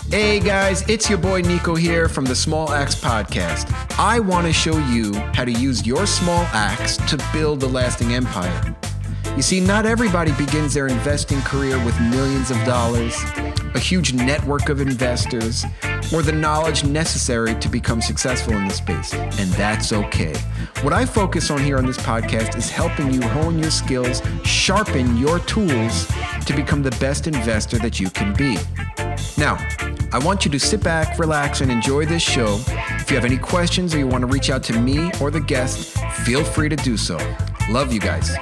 Hey guys, it's your boy Nico here from the Small Axe Podcast. I want to show you how to use your small axe to build a lasting empire. You see, not everybody begins their investing career with millions of dollars, a huge network of investors, or the knowledge necessary to become successful in this space, and that's okay. What I focus on here on this podcast is helping you hone your skills, sharpen your tools to become the best investor that you can be. Now, I want you to sit back, relax, and enjoy this show. If you have any questions or you want to reach out to me or the guest, feel free to do so. Love you guys.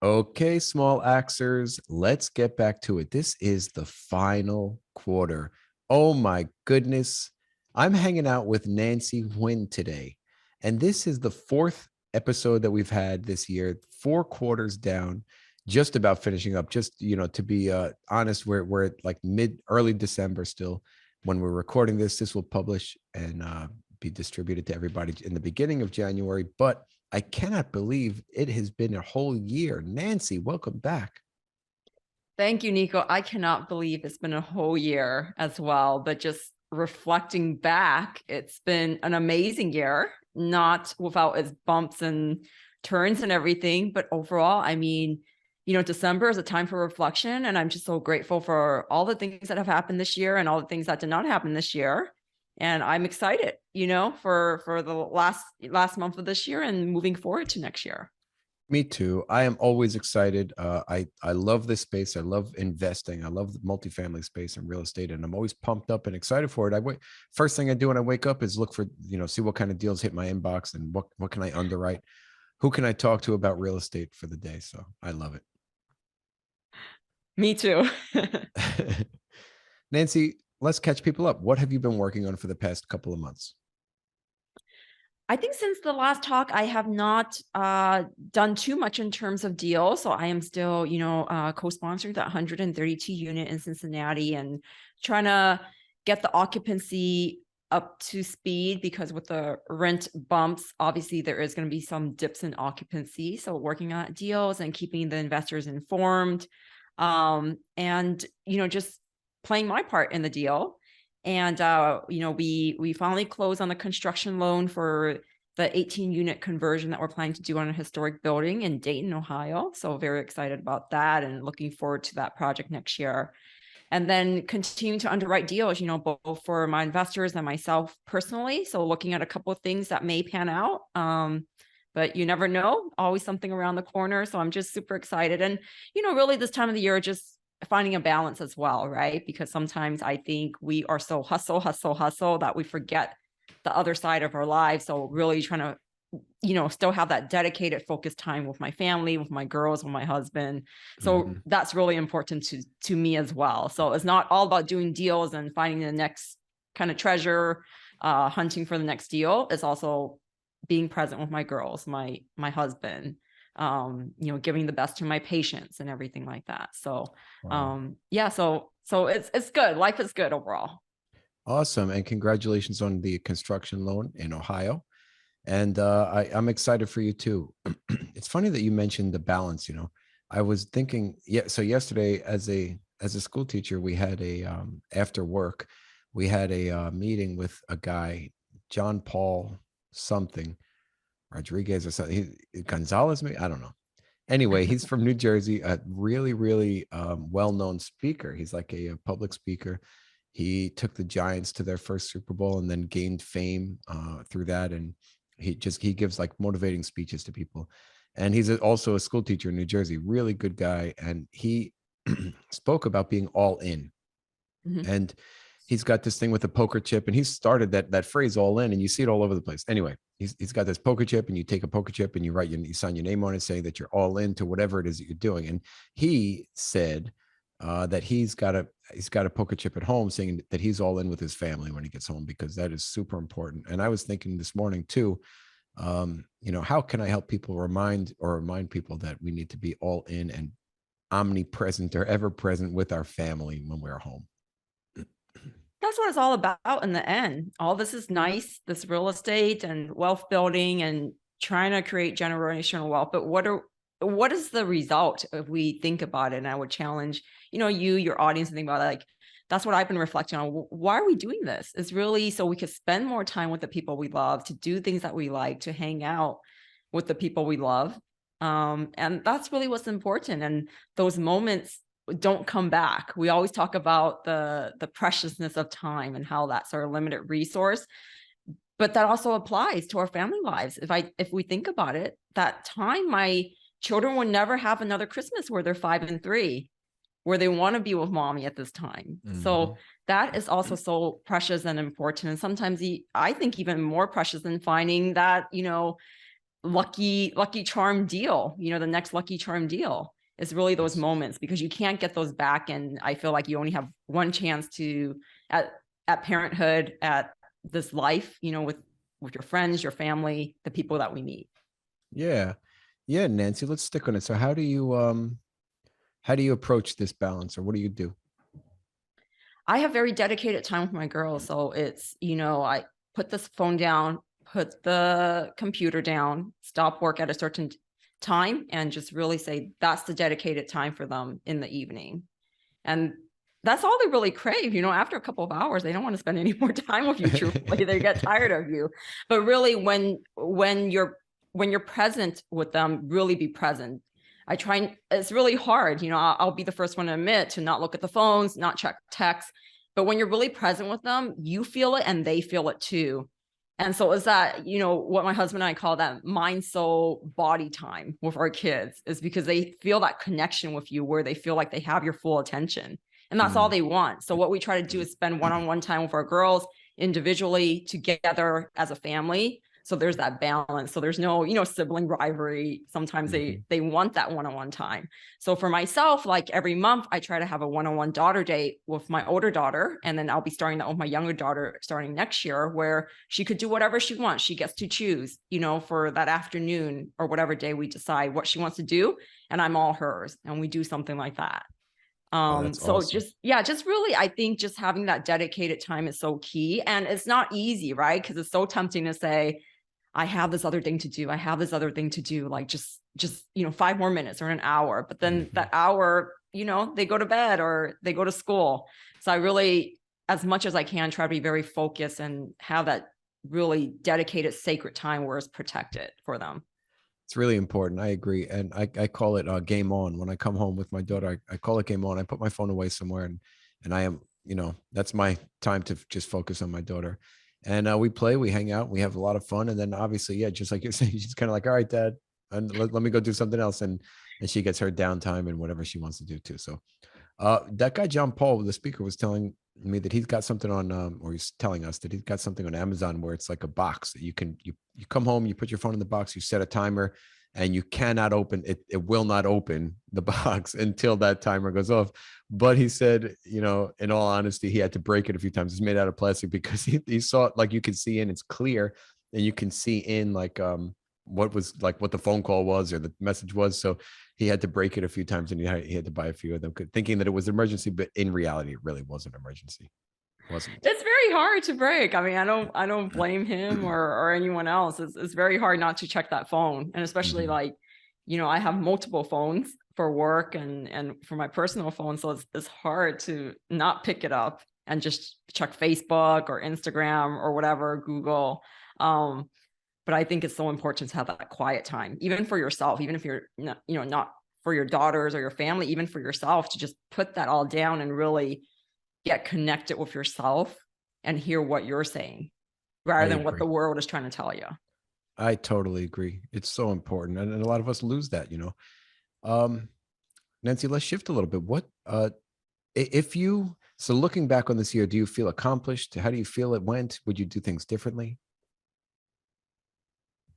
Okay, small axers, let's get back to it. This is the final quarter. Oh my goodness. I'm hanging out with Nancy Hyunh today. And this is the fourth episode that we've had this year, 4 quarters down, just about finishing up. Just, to be honest, we're at like early December still. When we're recording this, this will publish and be distributed to everybody in the beginning of January. But I cannot believe it has been a whole year. Nancy, welcome back. Thank you, Nico. I cannot believe it's been a whole year as well, but just reflecting back, it's been an amazing year, not without its bumps and turns and everything, but overall, I mean, December is a time for reflection, and I'm just so grateful for all the things that have happened this year and all the things that did not happen this year. And I'm excited, for the last month of this year and moving forward to next year. Me too. I am always excited. I love this space. I love investing. I love the multifamily space and real estate, and I'm always pumped up and excited for it. First thing I do when I wake up is look for, see what kind of deals hit my inbox and what can I underwrite? Who can I talk to about real estate for the day? So I love it. Me too. Nancy, let's catch people up. What have you been working on for the past couple of months? I think since the last talk, I have not done too much in terms of deals. So I am still, co-sponsoring that 132 unit in Cincinnati and trying to get the occupancy up to speed, because with the rent bumps, obviously there is going to be some dips in occupancy. So working on deals and keeping the investors informed, and, just playing my part in the deal. And, we finally closed on the construction loan for the 18 unit conversion that we're planning to do on a historic building in Dayton, Ohio. So very excited about that and looking forward to that project next year. And then continuing to underwrite deals, both for my investors and myself personally. So looking at a couple of things that may pan out. But you never know, always something around the corner. So I'm just super excited. And, really this time of the year, just finding a balance as well, right? Because sometimes I think we are so hustle that we forget the other side of our lives. So really trying to, still have that dedicated focused time with my family, with my girls, with my husband. So that's really important to me as well. So it's not all about doing deals and finding the next kind of treasure, hunting for the next deal. It's also being present with my girls, my husband, giving the best to my patients and everything like that. So, wow. So it's good. Life is good overall. Awesome. And congratulations on the construction loan in Ohio. And I'm excited for you too. It's funny that you mentioned the balance. I was thinking, so yesterday as a school teacher, we had after work, we had a meeting with a guy, John Paul something, Rodriguez or something, Gonzalez, maybe, I don't know. Anyway, he's from New Jersey, a really, really well-known speaker. He's like a public speaker. He took the Giants to their first Super Bowl and then gained fame through that. And he gives like motivating speeches to people. And he's also a school teacher in New Jersey, really good guy. And he spoke about being all in. And he's got this thing with a poker chip, and he started that phrase all in, and you see it all over the place. Anyway, he's got this poker chip, and you take a poker chip and you sign your name on it saying that you're all into whatever it is that you're doing. And he said that he's got a poker chip at home, saying that he's all in with his family when he gets home, because that is super important. And I was thinking this morning too, how can I help people remind people that we need to be all in and omnipresent or ever present with our family when we're home. That's what it's all about in the end. All this is nice, this real estate and wealth building and trying to create generational wealth. But what are what is the result if we think about it? And I would challenge, your audience, and think about it, like, that's what I've been reflecting on. Why are we doing this? It's really so we could spend more time with the people we love, to do things that we like, to hang out with the people we love. And that's really what's important. And those moments don't come back. We always talk about the preciousness of time and how that's our limited resource. But that also applies to our family lives. If we think about it, that time, my children will never have another Christmas where they're 5 and 3, where they want to be with mommy at this time. So that is also so precious and important. And sometimes I think even more precious than finding that, lucky charm deal, the next lucky charm deal is really those moments, because you can't get those back. And I feel like you only have one chance to at parenthood, at this life, with your friends, your family, the people that we meet. Yeah. Yeah, Nancy, let's stick on it. So how do you approach this balance, or what do you do? I have very dedicated time with my girls. So it's, I put this phone down, put the computer down, stop work at a certain time, and just really say that's the dedicated time for them in the evening. And that's all they really crave. After a couple of hours, they don't want to spend any more time with you. Truthfully, they get tired of you. But really, when you're present with them, really be present. It's really hard. I'll be the first one to admit, to not look at the phones, not check texts. But when you're really present with them, you feel it and they feel it too. And so is that, what my husband and I call that mind, soul, body time with our kids, is because they feel that connection with you, where they feel like they have your full attention. And that's all they want. So what we try to do is spend one-on-one time with our girls, individually, together as a family. So there's that balance. So there's no, sibling rivalry. Sometimes they want that one-on-one time. So for myself, like every month, I try to have a one-on-one daughter date with my older daughter. And then I'll be starting that with my younger daughter starting next year, where she could do whatever she wants. She gets to choose, for that afternoon or whatever day we decide what she wants to do. And I'm all hers. And we do something like that. That's So awesome. just really, I think just having that dedicated time is so key. And it's not easy, right? Because it's so tempting to say, I have this other thing to do. I have this other thing to do. Like just 5 more minutes or an hour. But then that hour, they go to bed or they go to school. So I really, as much as I can, try to be very focused and have that really dedicated, sacred time where it's protected for them. It's really important. I agree. And I call it game on. When I come home with my daughter, I call it game on. I put my phone away somewhere, and I am, that's my time to just focus on my daughter. And we play, we hang out, we have a lot of fun. And then obviously, yeah, just like you're saying, she's kind of like, all right, dad, and let me go do something else. And she gets her downtime and whatever she wants to do too. So that guy, John Paul, the speaker, was telling me that he's got something on, or he's telling us that he's got something on Amazon where it's like a box that you come home, you put your phone in the box, you set a timer, and you cannot open it. It will not open the box until that timer goes off. But he said, in all honesty, he had to break it a few times. It's made out of plastic because he saw it, like you can see in, it's clear, and you can see in like what was like what the phone call was or the message was. So he had to break it a few times, and he had to buy a few of them, thinking that it was an emergency, but in reality, it really wasn't an emergency. It wasn't. It's very hard to break. I mean, I don't blame him or anyone else. It's very hard not to check that phone. And especially like, I have multiple phones for work and for my personal phone. So it's hard to not pick it up and just check Facebook or Instagram or whatever, Google. But I think it's so important to have that quiet time, even for yourself, even if you're not, not for your daughters or your family, even for yourself, to just put that all down and really get connected with yourself and hear what you're saying I rather than what agree. the world is trying to tell you. I totally agree. It's so important. And a lot of us lose that. Um, Nancy, let's shift a little bit. What if you so looking back on this year, do you feel accomplished? How do you feel it went? Would you do things differently?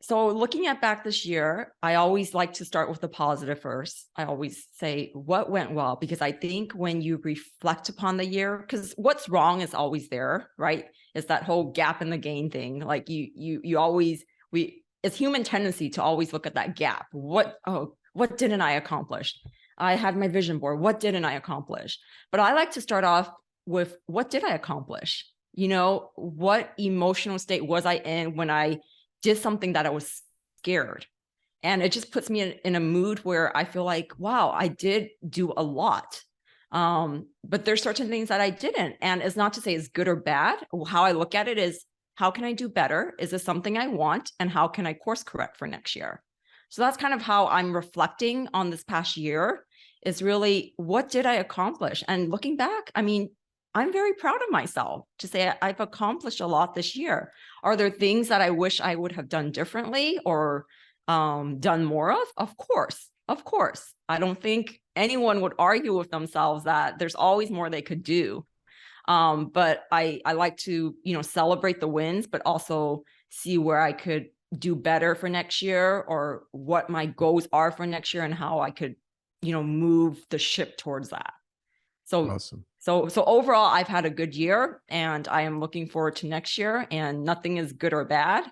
So looking at back this year, I always like to start with the positive first. I always say what went well, because I think when you reflect upon the year, because what's wrong is always there, right? It's that whole gap in the gain thing. Like you always, it's human tendency to always look at that gap. What didn't I accomplish? I had my vision board. What didn't I accomplish? But I like to start off with what did I accomplish? What emotional state was I in when I did something that I was scared? And it just puts me in a mood where I feel like, wow, I did do a lot. But there's certain things that I didn't. And it's not to say it's good or bad. How I look at it is, how can I do better? Is this something I want? And how can I course correct for next year? So that's kind of how I'm reflecting on this past year, is really, what did I accomplish? And looking back, I mean, I'm very proud of myself to say I've accomplished a lot this year. Are there things that I wish I would have done differently or done more of? Of course. Of course. I don't think anyone would argue with themselves that there's always more they could do. But I like to, celebrate the wins, but also see where I could do better for next year, or what my goals are for next year and how I could, move the ship towards that. So, Awesome. so overall, I've had a good year, and I am looking forward to next year, and nothing is good or bad.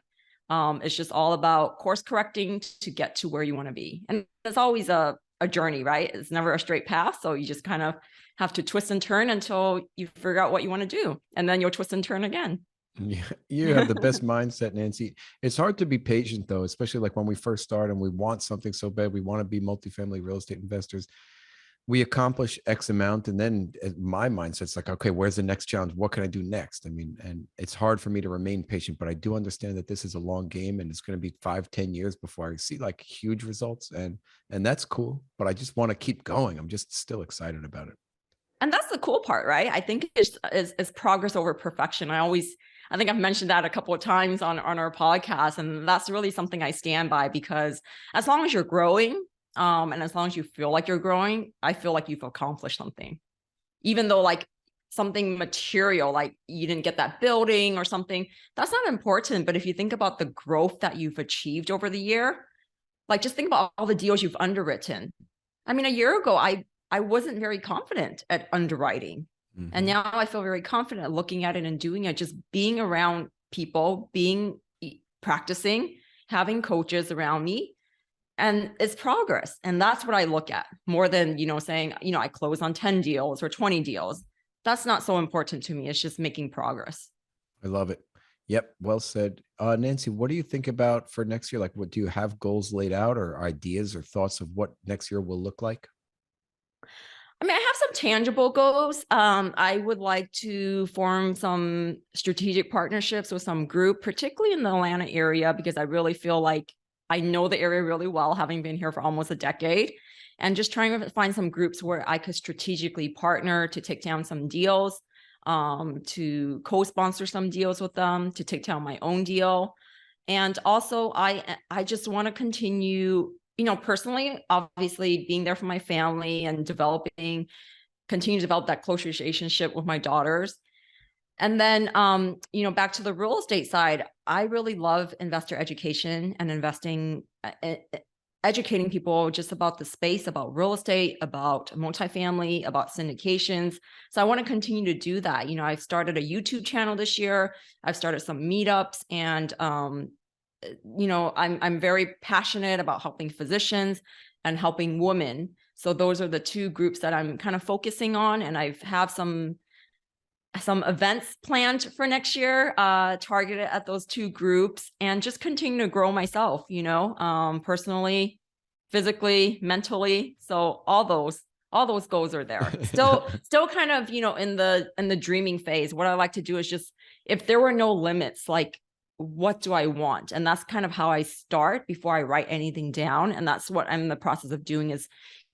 It's just all about course correcting to get to where you want to be. And it's always a journey, right? It's never a straight path. So you just kind of have to twist and turn until you figure out what you want to do. And then you'll twist and turn again. Yeah, you have the best mindset, Nancy. It's hard to be patient though, especially like when we first start and we want something so bad. We want to be multifamily real estate investors. We accomplish X amount, and then my mindset's like, okay, where's the next challenge? What can I do next? I mean, and it's hard for me to remain patient, but I do understand that this is a long game, and it's going to be 5, 10 years before I see like huge results, and that's cool. But I just want to keep going. I'm just still excited about it. And that's the cool part, right? I think it's progress over perfection. I think I've mentioned that a couple of times on our podcast, and that's really something I stand by, because as long as you're growing, and as long as you feel like you're growing, I feel like you've accomplished something. Even though like something material, like you didn't get that building or something, that's not important. But if you think about the growth that you've achieved over the year, like just think about all the deals you've underwritten. I mean, a year ago, I wasn't very confident at underwriting. And now I feel very confident looking at it and doing it, just being around people, practicing, having coaches around me. And it's progress. And that's what I look at more than, saying, I close on 10 deals or 20 deals. That's not so important to me. It's just making progress. I love it. Yep, well said. Nancy, what do you think about for next year? Like, what do you have goals laid out, or ideas or thoughts of what next year will look like? I mean, I have some tangible goals. I would like to form some strategic partnerships with some group, particularly in the Atlanta area, because I really feel like I know the area really well, having been here for almost a decade, and just trying to find some groups where I could strategically partner to take down some deals, to co-sponsor some deals with them, to take down my own deal. And also I just want to continue, personally, obviously being there for my family and continue to develop that close relationship with my daughters. And then, back to the real estate side, I really love investor education and investing, educating people just about the space, about real estate, about multifamily, about syndications. So I want to continue to do that. I've started a YouTube channel this year. I've started some meetups, and I'm very passionate about helping physicians and helping women. So those are the two groups that I'm kind of focusing on, and I have some events planned for next year, targeted at those two groups, and just continue to grow myself, personally, physically, mentally. So all those goals are there. Still kind of, in the dreaming phase. What I like to do is just, if there were no limits, like, what do I want? And that's kind of how I start before I write anything down. And that's what I'm in the process of doing, is,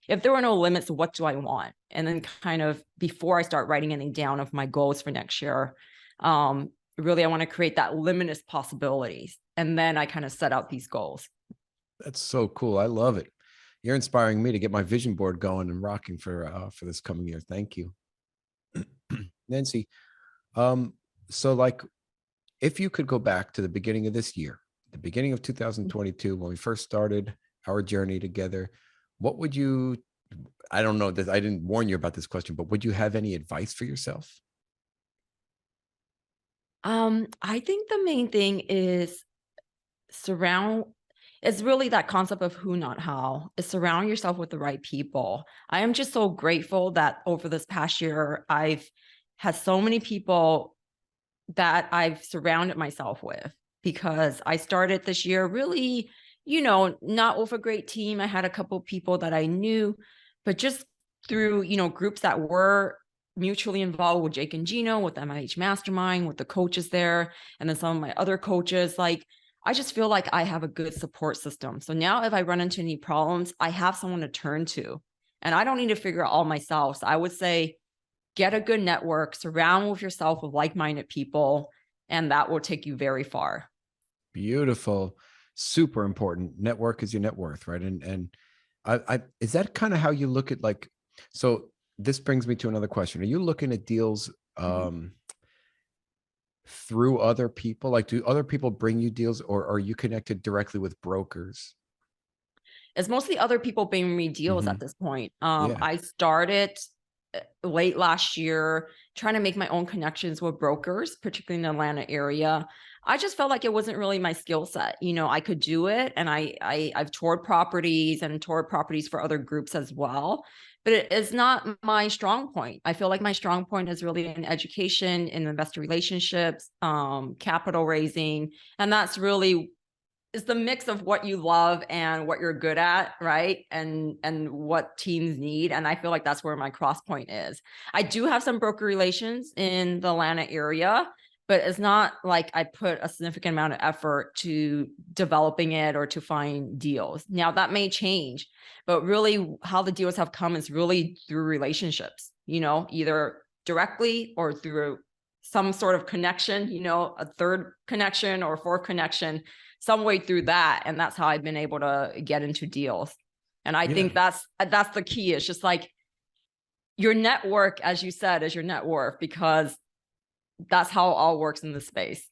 if there were no limits, what do I want? And then kind of before I start writing anything down of my goals for next year, really, I want to create that limitless possibilities. And then I kind of set out these goals. That's so cool. I love it. You're inspiring me to get my vision board going and rocking for this coming year. Thank you. Nancy. So like, if you could go back to the beginning of this year, the beginning of 2022, when we first started our journey together, what would you, I don't know that I didn't warn you about this question, but would you have any advice for yourself? I think the main thing is it's really that concept of who, not how. Is surround yourself with the right people. I am just so grateful that over this past year, I've had so many people that I've surrounded myself with, because I started this year really, not with a great team. I had a couple people that I knew, but just through, groups that were mutually involved with Jake and Gino, with MIH Mastermind, with the coaches there, and then some of my other coaches. Like, I just feel like I have a good support system. So now if I run into any problems, I have someone to turn to, and I don't need to figure it all myself. So I would say get a good network, surround with yourself with like-minded people, and that will take you very far. Beautiful. Super important. Network is your net worth, right? And I is that kind of how you look at, like, so this brings me to another question. Are you looking at deals Mhm. through other people? Like, do other people bring you deals, or are you connected directly with brokers? It's mostly other people bringing me deals Hmm. at this point. Yeah. I started late last year trying to make my own connections with brokers, particularly in the Atlanta area. I just felt like it wasn't really my skill set. I could do it, and I've toured properties and toured properties for other groups as well. But it is not my strong point. I feel like my strong point is really in education, in investor relationships, capital raising, and that's really is the mix of what you love and what you're good at, right? And what teams need. And I feel like that's where my cross point is. I do have some broker relations in the Atlanta area, but it's not like I put a significant amount of effort to developing it or to find deals. Now that may change, but really how the deals have come is really through relationships, either directly or through some sort of connection, a third connection or fourth connection, some way through that. And that's how I've been able to get into deals. And I Yeah. think that's the key. It's just like your network, as you said, is your net worth, because that's how it all works in this space.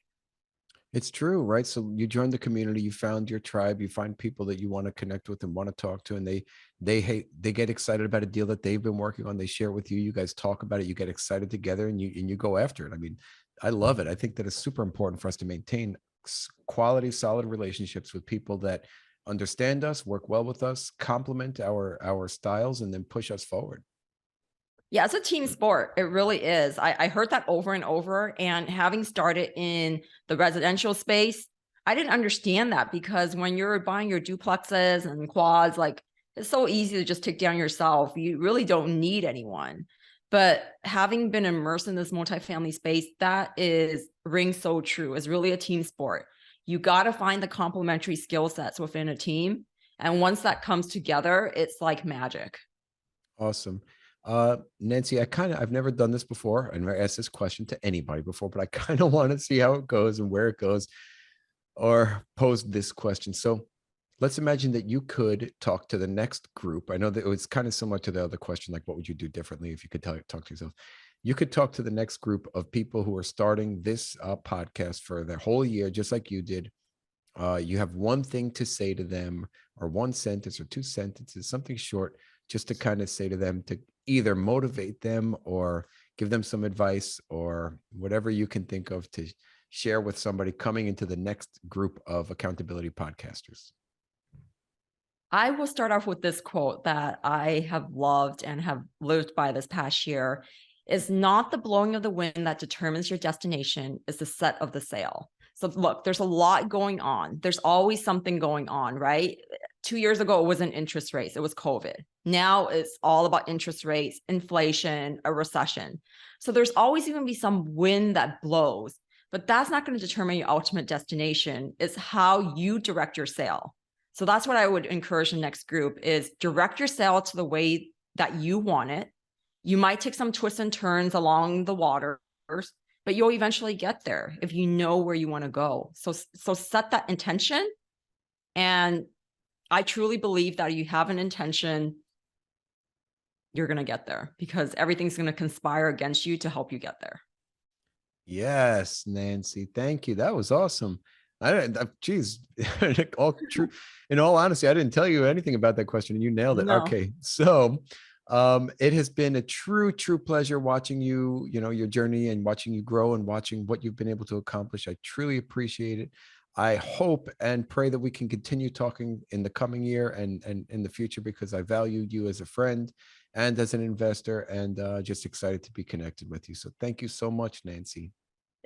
It's true, right? So you join the community, you found your tribe, you find people that you want to connect with and want to talk to, and they get excited about a deal that they've been working on. They share it with you. You guys talk about it. You get excited together, and you go after it. I mean, I love it. I think that it's super important for us to maintain quality, solid relationships with people that understand us, work well with us, complement our styles, and then push us forward. Yeah, it's a team sport. It really is. I heard that over and over. And having started in the residential space, I didn't understand that, because when you're buying your duplexes and quads, like, it's so easy to just take down yourself. You really don't need anyone. But having been immersed in this multifamily space, that is rings so true. It's really a team sport. You got to find the complementary skill sets within a team. And once that comes together, it's like magic. Awesome. Nancy, I've never done this before. I've never asked this question to anybody before, but I kind of want to see how it goes and where it goes, or pose this question. So let's imagine that you could talk to the next group. I know that it was kind of similar to the other question, like, what would you do differently if you could talk to yourself? You could talk to the next group of people who are starting this podcast for the whole year, just like you did. You have one thing to say to them, or one sentence or two sentences, something short, just to kind of say to them, to either motivate them or give them some advice, or whatever you can think of to share with somebody coming into the next group of accountability podcasters. I will start off with this quote that I have loved and have lived by this past year: is not the blowing of the wind that determines your destination, is the set of the sail. So look, there's a lot going on. There's always something going on, right? 2 years ago, it wasn't interest rates, it was COVID. Now it's all about interest rates, inflation, a recession. So there's always going to be some wind that blows, but that's not going to determine your ultimate destination. It's how you direct your sail. So that's what I would encourage the next group: is direct your sail to the way that you want it. You might take some twists and turns along the waters, but you'll eventually get there if you know where you want to go. So set that intention. And I truly believe that you have an intention, you're going to get there, because everything's going to conspire against you to help you get there. Yes, Nancy, thank you. That was awesome. I don't, geez, all true. In all honesty, I didn't tell you anything about that question, and you nailed it. No. Okay, so it has been a true pleasure watching you, your journey, and watching you grow, and watching what you've been able to accomplish. I truly appreciate it. I hope and pray that we can continue talking in the coming year and in the future, because I value you as a friend and as an investor, and just excited to be connected with you. So thank you so much, Nancy.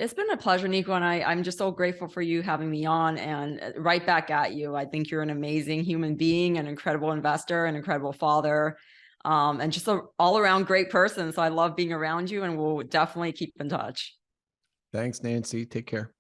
It's been a pleasure, Nico, and I'm just so grateful for you having me on, and right back at you. I think you're an amazing human being, an incredible investor, an incredible father, and just an all-around great person. So I love being around you, and we'll definitely keep in touch. Thanks, Nancy. Take care.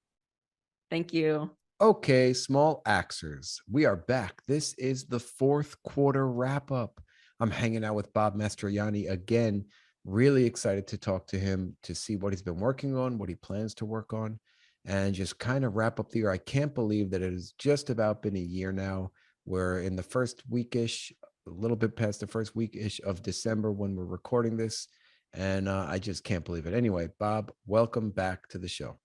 Thank you. Okay, small axers. We are back. This is the fourth quarter wrap up. I'm hanging out with Bob Mastroianni again. Really excited to talk to him to see what he's been working on, what he plans to work on, and just kind of wrap up the year. I can't believe that it has just about been a year now. We're in the first weekish, a little bit past the first weekish of December when we're recording this. And I just can't believe it. Anyway, Bob, welcome back to the show.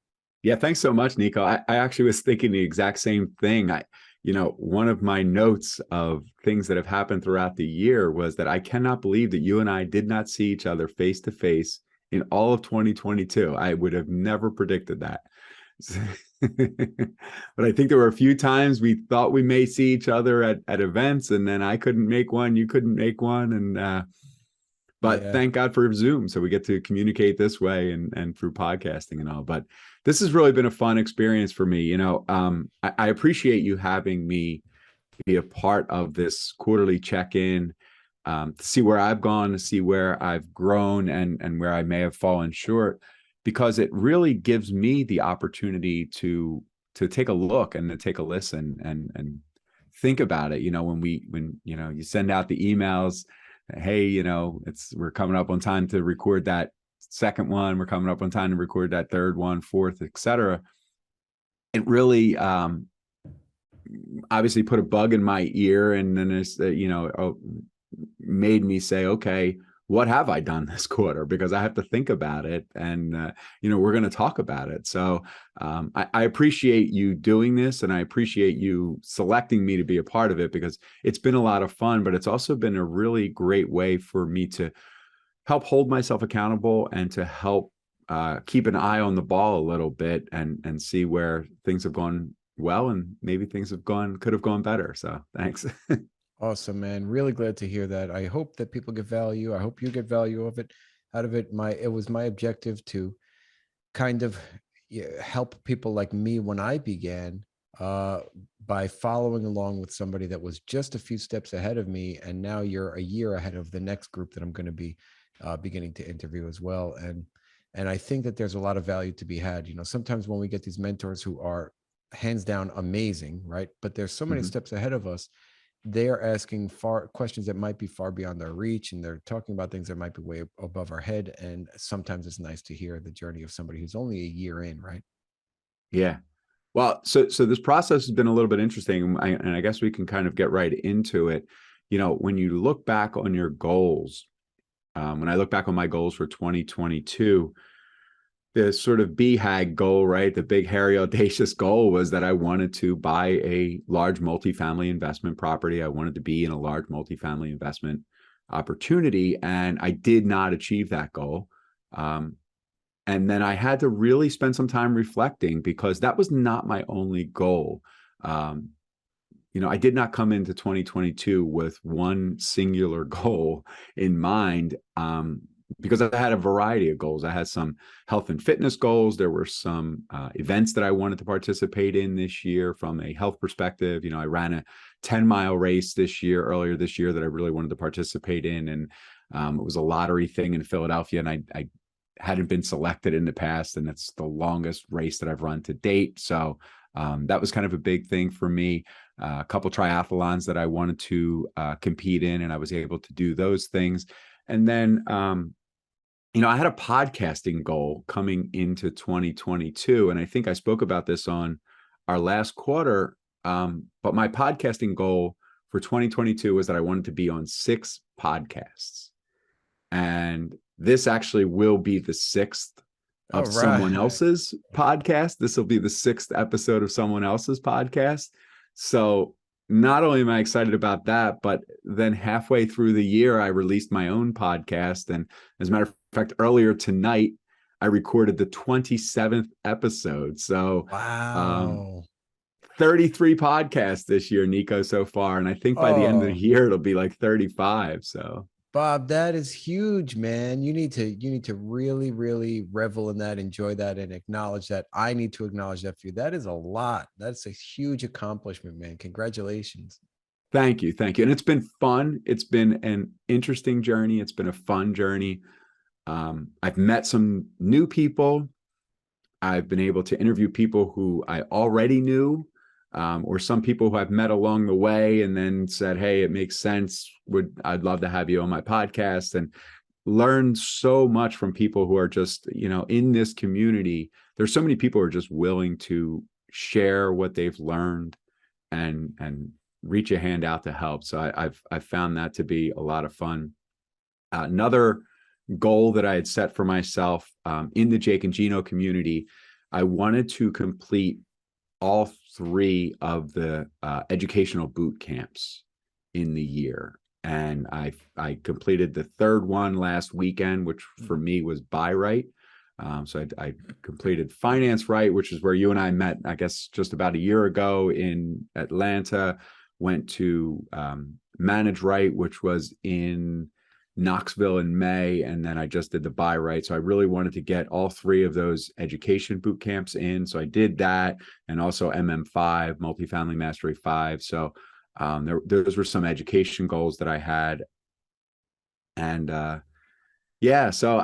Yeah, thanks so much, Nico. I actually was thinking the exact same thing. One of my notes of things that have happened throughout the year was that I cannot believe that you and I did not see each other face to face in all of 2022. I would have never predicted that. But I think there were a few times we thought we may see each other at events, and then I couldn't make one, you couldn't make one, but thank God for Zoom, so we get to communicate this way and through podcasting and all. But this has really been a fun experience for me. I appreciate you having me be a part of this quarterly check-in, to see where I've gone, to see where I've grown and where I may have fallen short, because it really gives me the opportunity to take a look and to take a listen and think about it. When you send out the emails, hey, we're coming up on time to record that second one, we're coming up on time to record that third one, fourth, etc. It really obviously put a bug in my ear, and then it's made me say, okay, what have I done this quarter? Because I have to think about it, and we're going to talk about it. So I appreciate you doing this, and I appreciate you selecting me to be a part of it, because it's been a lot of fun, but it's also been a really great way for me to help hold myself accountable and to help keep an eye on the ball a little bit and see where things have gone well, and maybe things could have gone better. So thanks. Awesome, man. Really glad to hear that. I hope that people get value. I hope you get value out of it. It was my objective to kind of help people like me when I began, by following along with somebody that was just a few steps ahead of me. And now you're a year ahead of the next group that I'm going to be beginning to interview as well. And I think that there's a lot of value to be had. Sometimes when we get these mentors who are hands down amazing, right? But there's so many steps ahead of us. They're asking questions that might be far beyond our reach, and they're talking about things that might be way above our head. And sometimes it's nice to hear the journey of somebody who's only a year in, right? Yeah. Well, so this process has been a little bit interesting, and I guess we can kind of get right into it. When you look back on your goals, when I look back on my goals for 2022, the sort of BHAG goal, right? The big, hairy, audacious goal was that I wanted to buy a large multifamily investment property. I wanted to be in a large multifamily investment opportunity, and I did not achieve that goal. And then I had to really spend some time reflecting, because that was not my only goal. I did not come into 2022 with one singular goal in mind, because I had a variety of goals. I had some health and fitness goals. There were some events that I wanted to participate in this year from a health perspective. I ran a 10-mile race earlier this year that I really wanted to participate in. And it was a lottery thing in Philadelphia, and I hadn't been selected in the past, and it's the longest race that I've run to date. So that was kind of a big thing for me. A couple triathlons that I wanted to compete in, and I was able to do those things. And then, I had a podcasting goal coming into 2022, and I think I spoke about this on our last quarter. But my podcasting goal for 2022 was that I wanted to be on 6 podcasts. And this actually will be the 6th of someone else's podcast. This will be the 6th episode of someone else's podcast. So not only am I excited about that, but then halfway through the year, I released my own podcast. And as a matter of fact, earlier tonight, I recorded the 27th episode. So wow. 33 podcasts this year, Nico, so far. And I think by the end of the year, it'll be like 35. So Bob, that is huge, man. You need to really, really revel in that, enjoy that, and acknowledge that. I need to acknowledge that for you. That is a lot. That's a huge accomplishment, man. Congratulations. Thank you. Thank you. And it's been fun. It's been an interesting journey. It's been a fun journey. I've met some new people. I've been able to interview people who I already knew, or some people who I've met along the way and then said, hey, it makes sense. I'd love to have you on my podcast, and learn so much from people who are just, in this community. There's so many people who are just willing to share what they've learned and reach a hand out to help. So I've found that to be a lot of fun. Another goal that I had set for myself in the Jake and Gino community, I wanted to complete all 3 of the educational boot camps in the year. And I completed the 3rd one last weekend, which for me was Buy Right. So I completed Finance Right, which is where you and I met, I guess, just about a year ago in Atlanta. Went to Manage Right, which was in Knoxville in May, and then I just did the Buy Right. So I really wanted to get all 3 of those education boot camps in. So I did that, and also MM5, Multifamily Mastery 5. So those were some education goals that I had. And yeah, so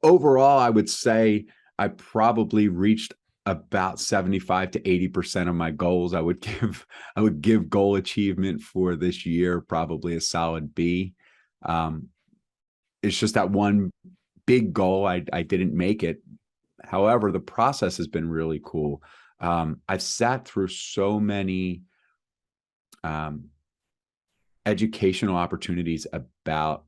overall, I would say I probably reached about 75 to 80% of my goals. I would give goal achievement for this year probably a solid B. It's just that one big goal I didn't make it. However, the process has been really cool. I've sat through so many educational opportunities about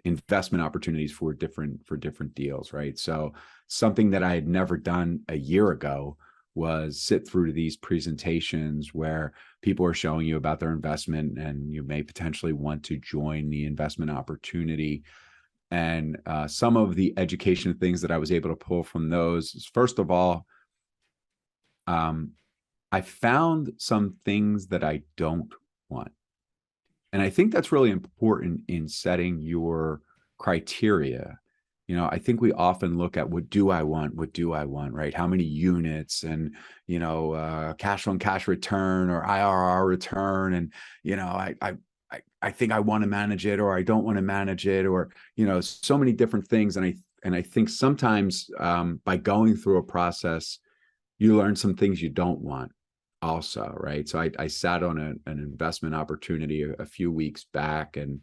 investment opportunities for different deals, right? So something that I had never done a year ago was sit through these presentations where people are showing you about their investment, and you may potentially want to join the investment opportunity. And some of the education things that I was able to pull from those is, first of all, I found some things that I don't want. And I think that's really important in setting your criteria. I think we often look at what do I want, right? How many units, and, cash on cash return or IRR return. And, I think I want to manage it, or I don't want to manage it, or, so many different things. And I think sometimes by going through a process, you learn some things you don't want also, right? So I sat on an investment opportunity a few weeks back, and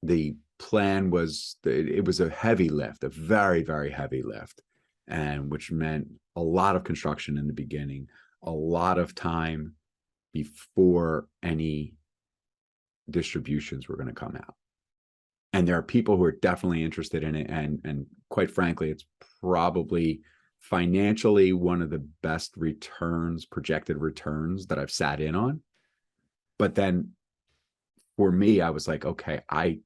the plan was it was a heavy lift, a very, very heavy lift, and which meant a lot of construction in the beginning, a lot of time before any distributions were going to come out. And there are people who are definitely interested in it, and quite frankly, it's probably financially one of the best projected returns that I've sat in on. But then for me, I was like, okay, I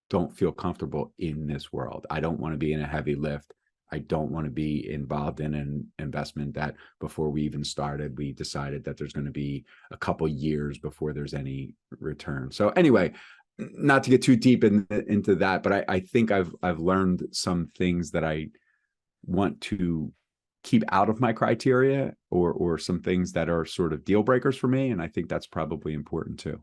don't feel comfortable in this world. I don't want to be in a heavy lift. I don't want to be involved in an investment that before we even started, we decided that there's going to be a couple years before there's any return. So anyway, not to get too deep into that, but I think I've learned some things that I want to keep out of my criteria, or some things that are sort of deal breakers for me. And I think that's probably important too.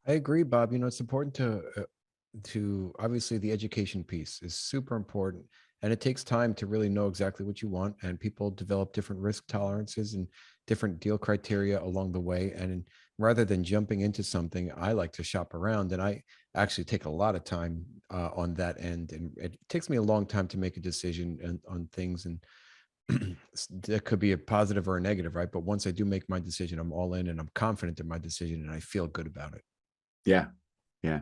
I agree, Bob. It's important to obviously the education piece is super important, and it takes time to really know exactly what you want. And people develop different risk tolerances and different deal criteria along the way. And rather than jumping into something, I like to shop around, and I actually take a lot of time on that end. And it takes me a long time to make a decision on things, and that could be a positive or a negative, right? But once I do make my decision, I'm all in, and I'm confident in my decision, and I feel good about it. Yeah. Yeah.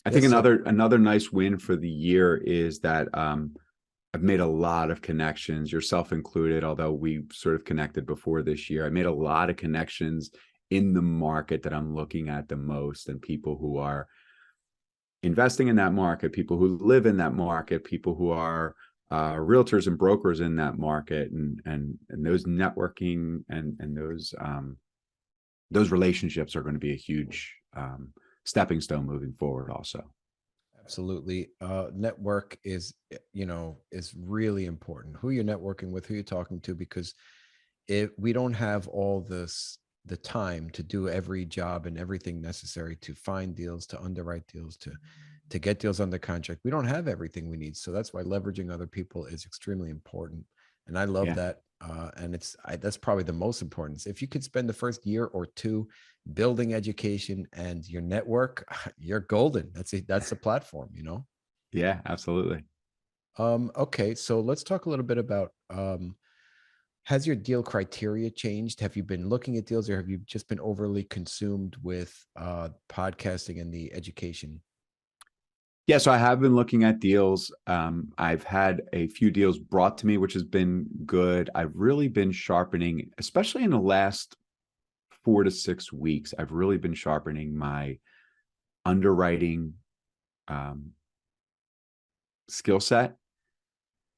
I think another nice win for the year is that I've made a lot of connections, yourself included, although we sort of connected before this year. I made a lot of connections in the market that I'm looking at the most, and people who are investing in that market, people who live in that market, people who are realtors and brokers in that market, and those networking and those those relationships are going to be a huge stepping stone moving forward also. Absolutely. Network is, is really important. Who you're networking with, who you're talking to, because if we don't have all the time to do every job and everything necessary to find deals, to underwrite deals, to get deals under contract, we don't have everything we need. So that's why leveraging other people is extremely important. And I love Yeah. that. And that's probably the most important. If you could spend the first year or two building education and your network, you're golden. That's the platform, Yeah, absolutely. Okay, so let's talk a little bit about has your deal criteria changed? Have you been looking at deals, or have you just been overly consumed with podcasting and the education? Yeah, so I have been looking at deals. I've had a few deals brought to me, which has been good. I've really been sharpening, especially in the last 4 to 6 weeks. I've really been sharpening my underwriting skill set.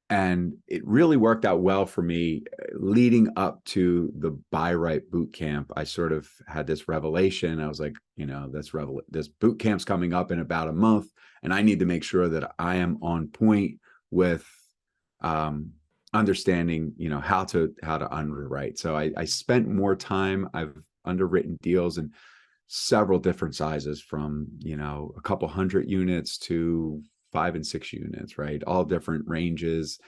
And it really worked out well for me leading up to the Buy Right boot camp. I sort of had this revelation. I was like, this boot camp's coming up in about a month, and I need to make sure that I am on point with understanding, how to underwrite. So I spent more time. I've underwritten deals in several different sizes, from a couple hundred units to 5 and 6 units, right? All different ranges.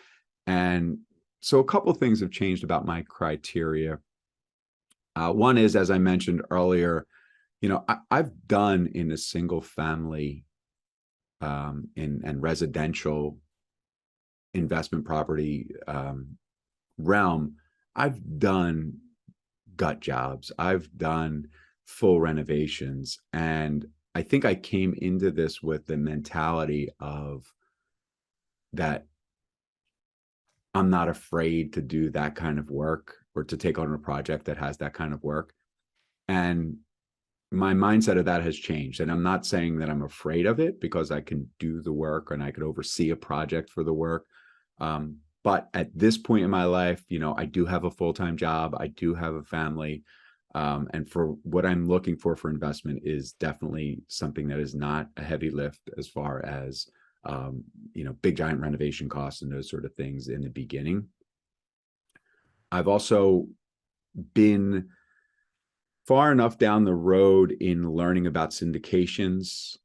And so a couple of things have changed about my criteria. One is, as I mentioned earlier, I've done in a single family and residential investment property realm, I've done gut jobs. I've done full renovations. And I think I came into this with the mentality of that I'm not afraid to do that kind of work or to take on a project that has that kind of work. And my mindset of that has changed. And I'm not saying that I'm afraid of it, because I can do the work and I could oversee a project for the work. But at this point in my life, I do have a full-time job. I do have a family. And for what I'm looking for investment is definitely something that is not a heavy lift as far as, big giant renovation costs and those sort of things in the beginning. I've also been far enough down the road in learning about syndications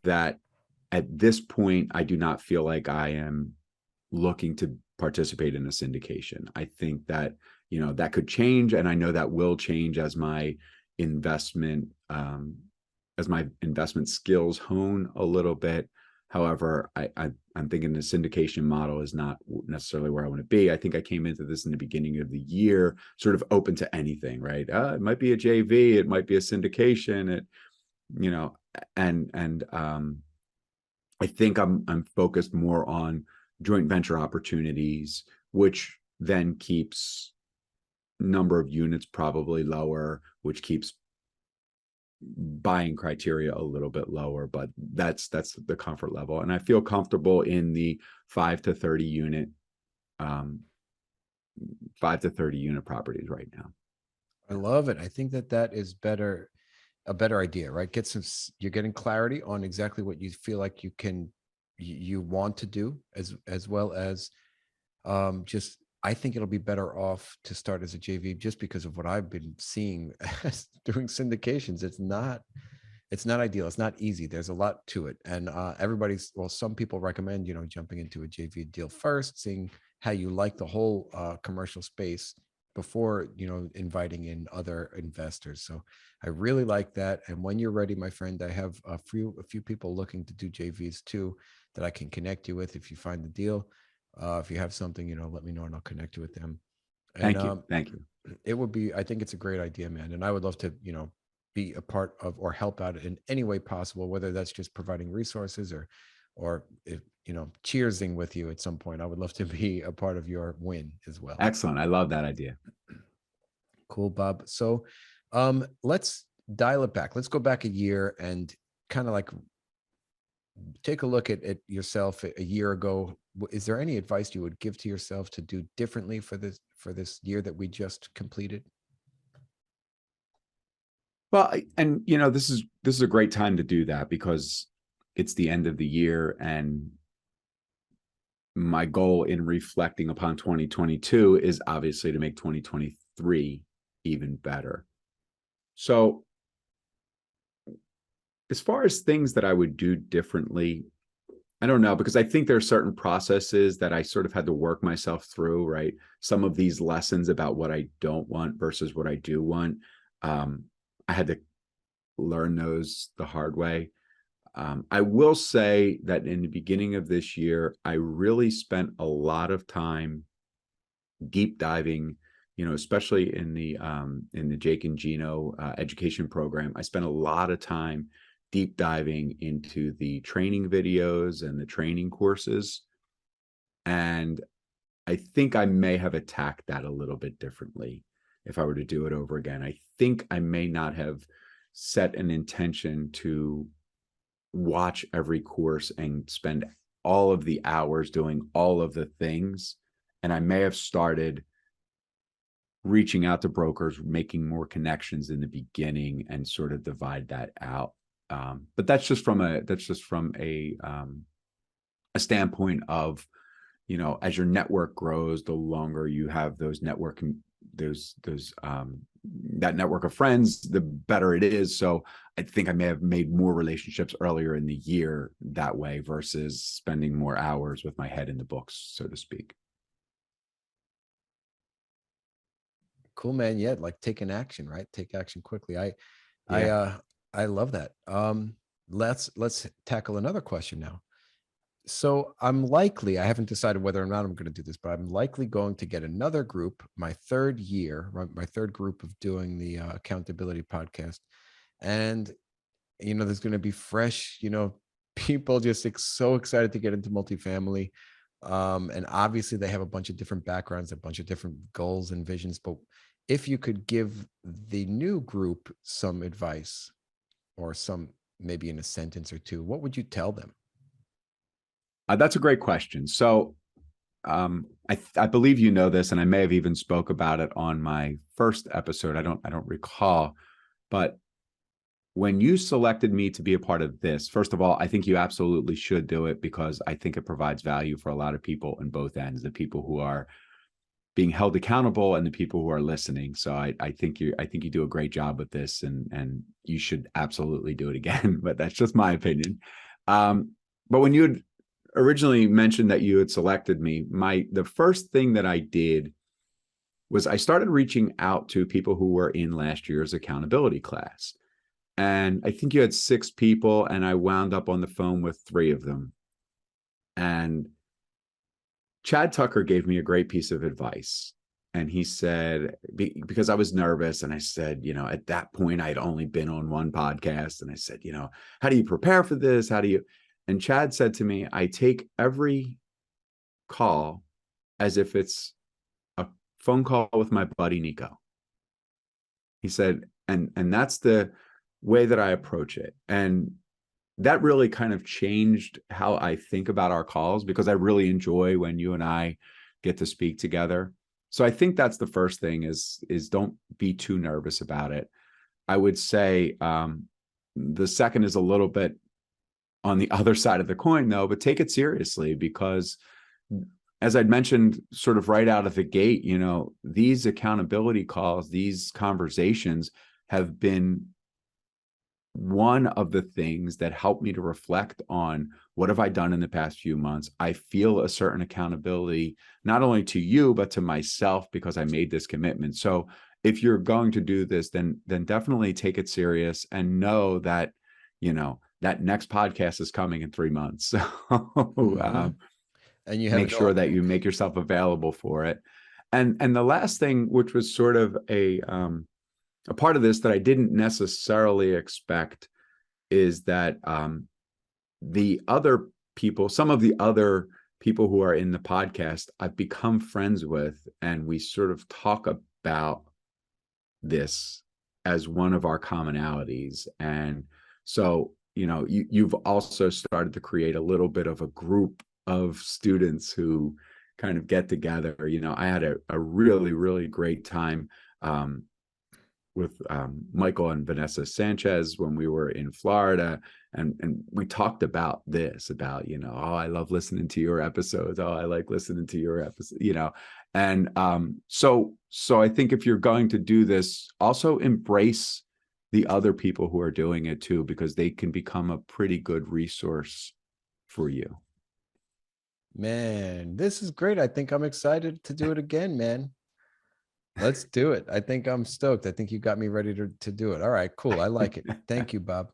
that at this point, I do not feel like I am looking to participate in a syndication. I think that, that could change. And I know that will change as my investment, skills hone a little bit. However, I'm thinking the syndication model is not necessarily where I want to be. I think I came into this in the beginning of the year, sort of open to anything, right? It might be a JV, it might be a syndication, and I think I'm focused more on joint venture opportunities, which then keeps number of units probably lower, which keeps buying criteria a little bit lower, but that's the comfort level. And I feel comfortable in the 5 to 30 unit, 5 to 30 unit properties right now. I love it. I think that is a better idea, right? You're getting clarity on exactly what you feel like you want to do, as well as just I think it'll be better off to start as a JV, just because of what I've been seeing doing syndications. It's not ideal. It's not easy. There's a lot to it. And some people recommend, jumping into a JV deal first, seeing how you like the whole commercial space before, inviting in other investors. So I really like that. And when you're ready, my friend, I have a few people looking to do JVs too that I can connect you with if you find the deal. If you have something, let me know and I'll connect you with them. And Thank you. It would be, I think it's a great idea, man. And I would love to, be a part of or help out in any way possible, whether that's just providing resources or if, cheersing with you at some point. I would love to be a part of your win as well. Excellent. I love that idea. Cool, Bob. So let's dial it back. Let's go back a year and kind of like take a look at yourself a year ago. Is there any advice you would give to yourself to do differently for this year that we just completed? Well, and you know, this is a great time to do that because it's the end of the year, and my goal in reflecting upon 2022 is obviously to make 2023 even better. So, as far as things that I would do differently, I don't know, because I think there are certain processes that I sort of had to work myself through, right? Some of these lessons about what I don't want versus what I do want. I had to learn those the hard way. I will say that in the beginning of this year, I really spent a lot of time deep diving, you know, especially in the Jake and Gino education program. I spent a lot of time deep diving into the training videos and the training courses. And I think I may have attacked that a little bit differently if I were to do it over again. I think I may not have set an intention to watch every course and spend all of the hours doing all of the things. And I may have started reaching out to brokers, making more connections in the beginning, and sort of divide that out. But that's just from a standpoint of, you know, as your network grows, the longer you have those networking, those that network of friends, the better it is. So I think I may have made more relationships earlier in the year that way versus spending more hours with my head in the books, so to speak. Cool, man. Yeah, like taking action, right? Take action quickly. I Yeah. I love that. Let's tackle another question now. So I'm likely, I haven't decided whether or not I'm going to do this, but I'm likely going to get another group, my third year, my third group of doing the accountability podcast. And, you know, there's going to be fresh, you know, people just so excited to get into multifamily. And obviously they have a bunch of different backgrounds, a bunch of different goals and visions. But if you could give the new group some advice or some, maybe in a sentence or two, what would you tell them? That's a great question. So I believe you know this, and I may have even spoke about it on my first episode. I don't recall, but when you selected me to be a part of this, first of all, I think you absolutely should do it because I think it provides value for a lot of people on both ends, the people who are being held accountable and the people who are listening. So I think you do a great job with this, and you should absolutely do it again. But that's just my opinion. But when you had originally mentioned that you had selected me, the first thing that I did was I started reaching out to people who were in last year's accountability class. And I think you had 6 people, and I wound up on the phone with 3 of them. And Chad Tucker gave me a great piece of advice. And he said, because I was nervous, and I said, you know, at that point, I'd only been on one podcast. And I said, you know, how do you prepare for this? How do you? And Chad said to me, I take every call as if it's a phone call with my buddy Nico. He said, and that's the way that I approach it. And that really kind of changed how I think about our calls, because I really enjoy when you and I get to speak together. So I think that's the first thing is don't be too nervous about it. I would say the second is a little bit on the other side of the coin, though, but take it seriously, because as I'd mentioned sort of right out of the gate, you know, these accountability calls, these conversations have been one of the things that helped me to reflect on what have I done in the past few months. I feel a certain accountability, not only to you, but to myself, because I made this commitment. So if you're going to do this, then definitely take it serious and know that, you know, that next podcast is coming in 3 months. So And you have make it sure all. that you make yourself available for it. And the last thing, which was sort of a part of this that I didn't necessarily expect, is that the other people, some of the other people who are in the podcast, I've become friends with, and we sort of talk about this as one of our commonalities. And so, you know, you've also started to create a little bit of a group of students who kind of get together. You know, I had a really, really great time Michael and Vanessa Sanchez when we were in Florida, and we talked about this, about, you know, oh, I love listening to your episodes. Oh, I like listening to your episode, you know. And so I think if you're going to do this, also embrace the other people who are doing it too, because they can become a pretty good resource for you. Man, this is great. I think I'm excited to do it again, man. Let's do it. I think I'm stoked. I think you got me ready to do it. All right, cool. I like it. Thank you, Bob.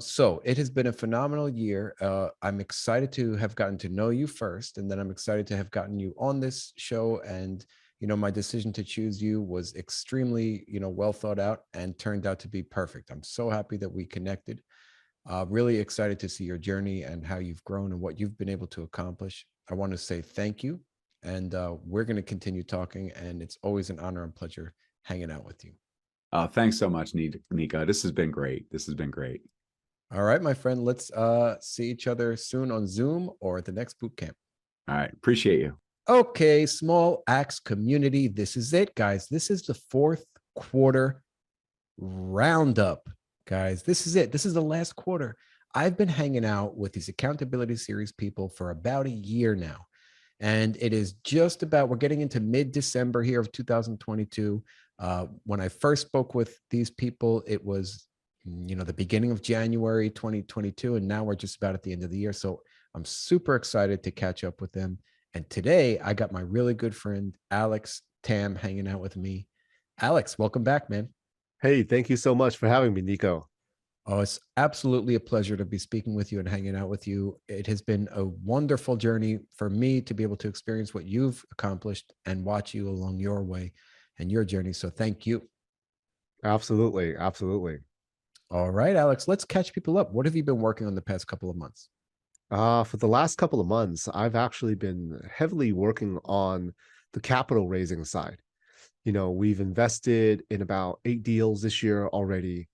So it has been a phenomenal year. I'm excited to have gotten to know you first, and then I'm excited to have gotten you on this show. And, you know, my decision to choose you was extremely, you know, well thought out and turned out to be perfect. I'm so happy that we connected. Really excited to see your journey and how you've grown and what you've been able to accomplish. I want to say thank you. And we're going to continue talking. And it's always an honor and pleasure hanging out with you. Thanks so much, Nika. This has been great. This has been great. All right, my friend. Let's see each other soon on Zoom or at the next boot camp. All right. Appreciate you. Okay, Small Axe community. This is it, guys. This is the fourth quarter roundup, guys. This is it. This is the last quarter. I've been hanging out with these accountability series people for about a year now. And it is just about, we're getting into mid-December here of 2022. When I first spoke with these people, it was, you know, the beginning of January 2022. And now we're just about at the end of the year. So I'm super excited to catch up with them. And today I got my really good friend, Alex Tam, hanging out with me. Alex, welcome back, man. Hey, thank you so much for having me, Nico. Oh, it's absolutely a pleasure to be speaking with you and hanging out with you. It has been a wonderful journey for me to be able to experience what you've accomplished and watch you along your way and your journey. So thank you. Absolutely. Absolutely. All right, Alex, let's catch people up. What have you been working on the past couple of months? For the last couple of months, I've actually been heavily working on the capital raising side. You know, we've invested in about 8 deals this year already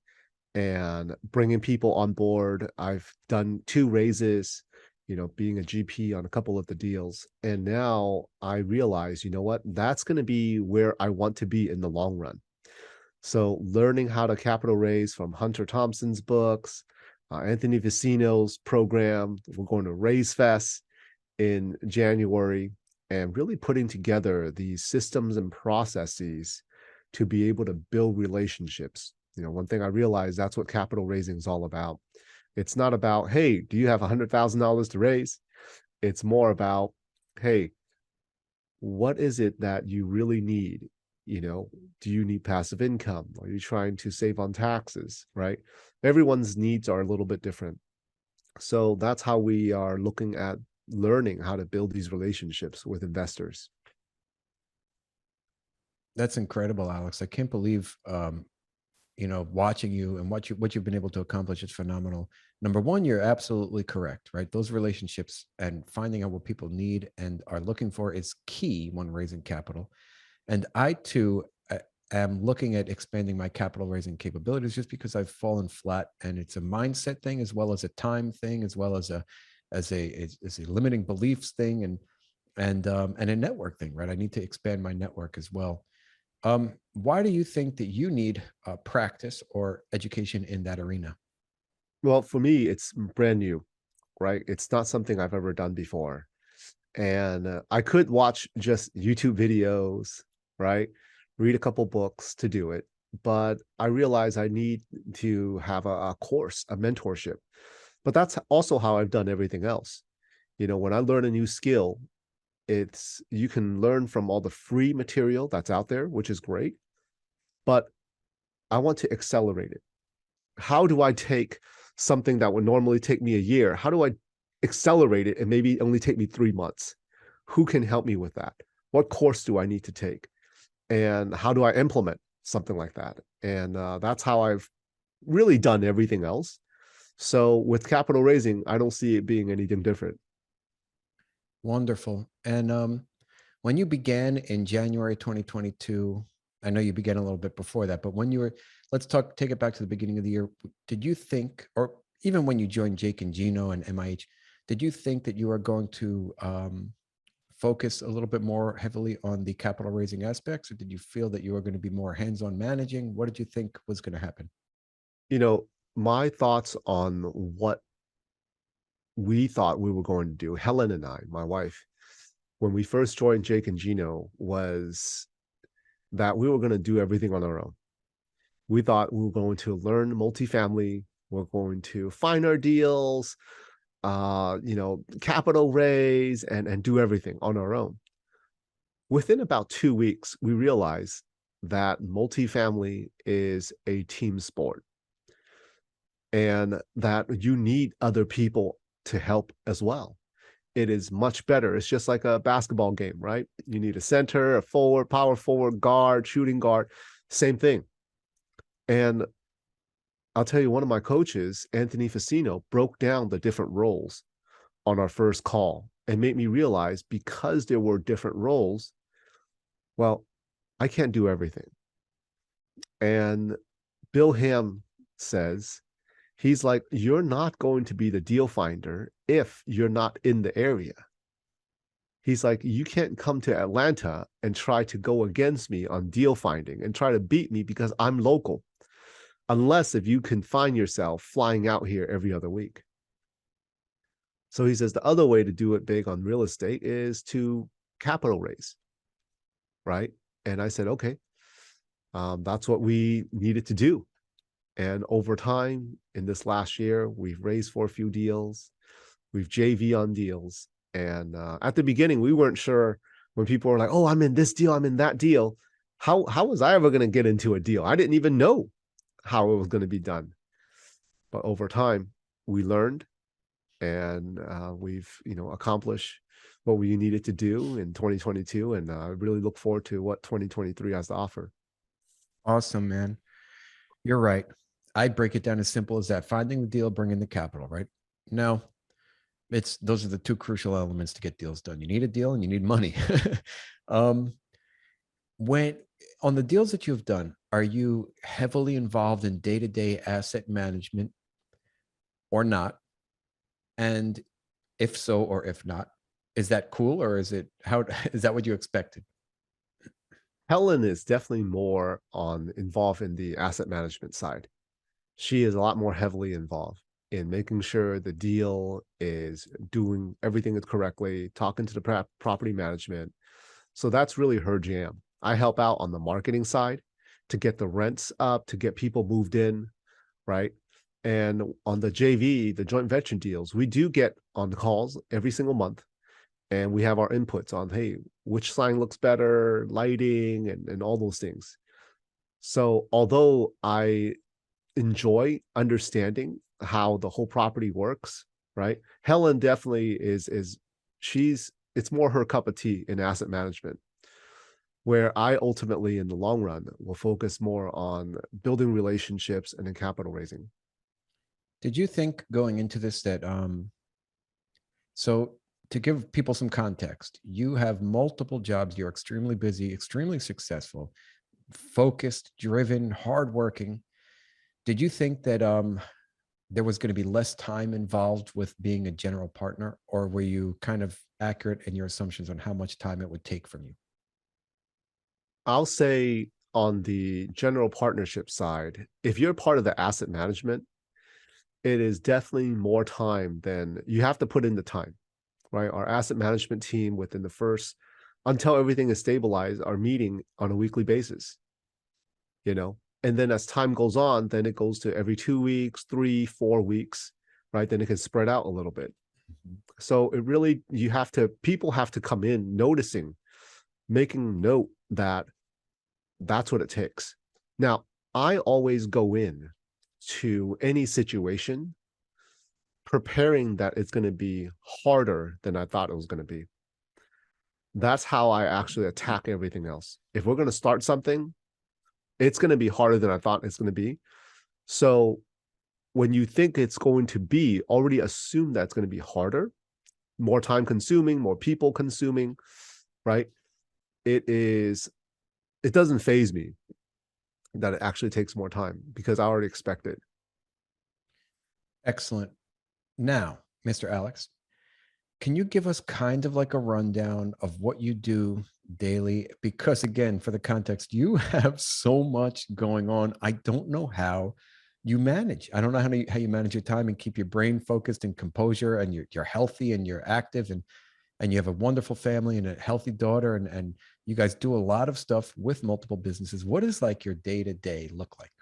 and bringing people on board. I've done 2 raises, you know, being a GP on a couple of the deals. And now I realize, you know what, that's going to be where I want to be in the long run. So learning how to capital raise from Hunter Thompson's books, Anthony Vicino's program. We're going to Raise Fest in January, and really putting together these systems and processes to be able to build relationships. You know, one thing I realized, that's what capital raising is all about. It's not about, hey, do you have $100,000 to raise? It's more about, hey, what is it that you really need? You know, do you need passive income? Are you trying to save on taxes, right? Everyone's needs are a little bit different. So that's how we are looking at learning how to build these relationships with investors. That's incredible, Alex. I can't believe, you know, watching you and what you've been able to accomplish is phenomenal. Number one, you're absolutely correct, right? Those relationships and finding out what people need and are looking for is key when raising capital. And I too am looking at expanding my capital raising capabilities just because I've fallen flat, and it's a mindset thing as well as a time thing, as well as a limiting beliefs thing, and a network thing, right? I need to expand my network as well. Why do you think that you need practice or education in that arena? Well, for me, it's brand new, right? It's not something I've ever done before. And I could watch just YouTube videos, right? Read a couple books to do it. But I realize I need to have a course, a mentorship. But that's also how I've done everything else. You know, when I learn a new skill, it's, you can learn from all the free material that's out there, which is great. But I want to accelerate it. How do I take something that would normally take me a year? How do I accelerate it and maybe only take me 3 months? Who can help me with that? What course do I need to take? And how do I implement something like that? And that's how I've really done everything else. So with capital raising, I don't see it being anything different. Wonderful. And when you began in January 2022, I know you began a little bit before that, but when you were, take it back to the beginning of the year. Did you think, or even when you joined Jake and Gino and MIH, did you think that you were going to focus a little bit more heavily on the capital raising aspects, or did you feel that you were going to be more hands-on managing? What did you think was going to happen? My thoughts on what we thought we were going to do, Helen and I, my wife, when we first joined Jake and Gino, was that we were going to do everything on our own. We thought we were going to learn multifamily. We're going to find our deals, capital raise and do everything on our own. Within about 2 weeks, we realized that multifamily is a team sport and that you need other people to help as well. It is much better. It's just like a basketball game, right? You need a center, a forward, power forward, guard, shooting guard, same thing. And I'll tell you, one of my coaches, Anthony Facino, broke down the different roles on our first call and made me realize, because there were different roles, well, I can't do everything. And Bill Ham says, he's like, you're not going to be the deal finder if you're not in the area. He's like, you can't come to Atlanta and try to go against me on deal finding and try to beat me because I'm local, unless if you can find yourself flying out here every other week. So he says the other way to do it big on real estate is to capital raise, right? And I said, okay, that's what we needed to do. And over time, in this last year, we've raised for a few deals. We've JV on deals. And at the beginning, we weren't sure, when people were like, oh, I'm in this deal, I'm in that deal. How was I ever going to get into a deal? I didn't even know how it was going to be done. But over time, we learned, and we've accomplished what we needed to do in 2022. And I really look forward to what 2023 has to offer. Awesome, man. You're right. I break it down as simple as that: finding the deal, bringing the capital, right? No, those are the two crucial elements to get deals done. You need a deal and you need money. When on the deals that you've done, are you heavily involved in day-to-day asset management or not? And if so, or if not, is that cool, or is that what you expected? Helen is definitely more involved in the asset management side. She is a lot more heavily involved in making sure the deal is doing everything correctly, talking to the property management. So that's really her jam. I help out on the marketing side to get the rents up, to get people moved in, right? And on the JV, the joint venture deals, we do get on calls every single month, and we have our inputs on, hey, which sign looks better, lighting, and all those things. So although I enjoy understanding how the whole property works, right? Helen definitely it's more her cup of tea in asset management, where I ultimately, in the long run, will focus more on building relationships and then capital raising. Did you think going into this that, so to give people some context, you have multiple jobs, you're extremely busy, extremely successful, focused, driven, hardworking. Did you think that there was going to be less time involved with being a general partner, or were you kind of accurate in your assumptions on how much time it would take from you? I'll say on the general partnership side, if you're part of the asset management, it is definitely more time than you have to put in the time, right? Our asset management team within the first, until everything is stabilized, are meeting on a weekly basis, and then as time goes on, then it goes to every 2 weeks, 3, 4 weeks, right? Then it can spread out a little bit. Mm-hmm. So it really, people have to come in noticing, making note that that's what it takes. Now, I always go in to any situation preparing that it's going to be harder than I thought it was going to be. That's how I actually attack everything else. If we're going to start something, it's going to be harder than I thought it's going to be. So when you think it's going to be, already assume that's going to be harder, more time consuming, more people consuming, right? It doesn't faze me that it actually takes more time because I already expect it. Excellent. Now, Mr. Alex, can you give us kind of like a rundown of what you do daily? Because again, for the context, you have so much going on. I don't know how you manage. I don't know how you manage your time and keep your brain focused and composure, and you're healthy and you're active, and you have a wonderful family and a healthy daughter, and you guys do a lot of stuff with multiple businesses. What is like your day-to-day look like?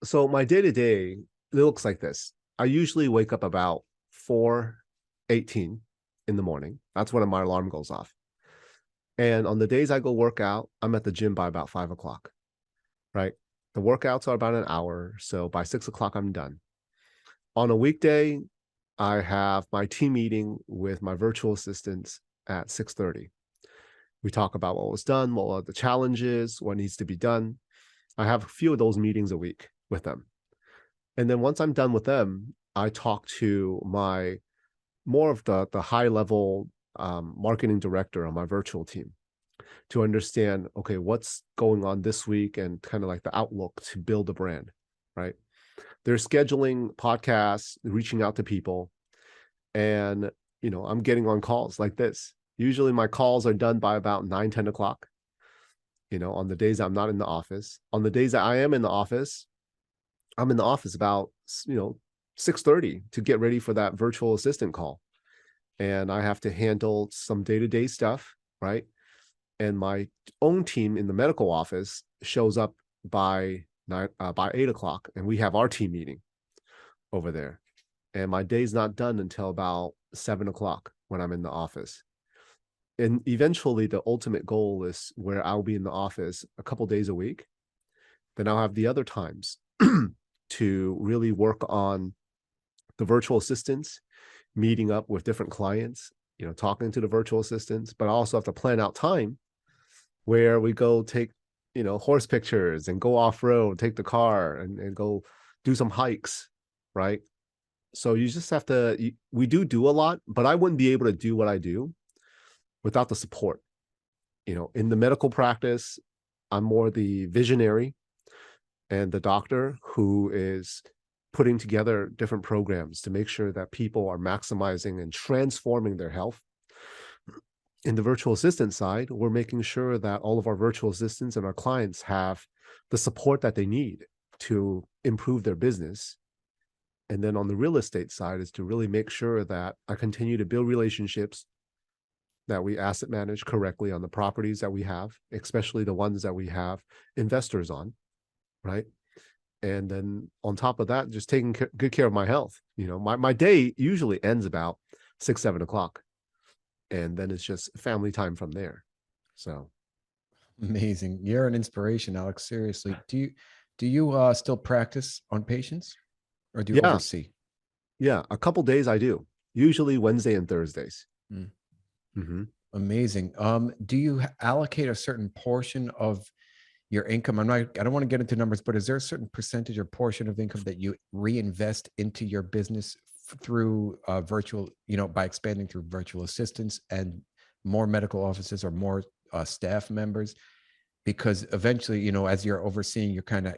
So my day to day looks like this. I usually wake up about 4:18 in the morning. That's when my alarm goes off. And on the days I go work out, I'm at the gym by about 5 o'clock, right? The workouts are about an hour. So by 6 o'clock, I'm done. On a weekday, I have my team meeting with my virtual assistants at 6:30. We talk about what was done, what are the challenges, what needs to be done. I have a few of those meetings a week with them. And then once I'm done with them, I talk to my more of the high level marketing director on my virtual team to understand, okay, what's going on this week and kind of like the outlook to build a brand, right? They're scheduling podcasts, reaching out to people, and I'm getting on calls like this. Usually my calls are done by about 9, 10 o'clock, on the days I'm not in the office. On the days that I am in the office, I'm in the office about 6:30 to get ready for that virtual assistant call. And I have to handle some day-to-day stuff, right? And my own team in the medical office shows up by 8 o'clock, and we have our team meeting over there. And my day's not done until about 7 o'clock when I'm in the office. And eventually, the ultimate goal is where I'll be in the office a couple days a week. Then I'll have the other times to really work on the virtual assistants, meeting up with different clients, talking to the virtual assistants, but I also have to plan out time where we go take, horse pictures and go off road, take the car and go do some hikes, right? So you just have to, we do a lot, but I wouldn't be able to do what I do without the support. In the medical practice, I'm more the visionary and the doctor who is putting together different programs to make sure that people are maximizing and transforming their health. In the virtual assistant side, we're making sure that all of our virtual assistants and our clients have the support that they need to improve their business. And then on the real estate side is to really make sure that I continue to build relationships, that we asset manage correctly on the properties that we have, especially the ones that we have investors on, right? And then on top of that, just taking good care of my health. My day usually ends about 6, 7 o'clock, and then it's just family time from there. So Amazing. You're an inspiration, Alex. Seriously. Do you still practice on patients, or do you yeah, oversee? yeah, a couple days I do, usually Wednesday and Thursdays. Mm. Mm-hmm. Amazing. Do you allocate a certain portion of your income? I don't want to get into numbers, but is there a certain percentage or portion of income that you reinvest into your business through virtual, by expanding through virtual assistants and more medical offices or more staff members? Because eventually, as you're overseeing,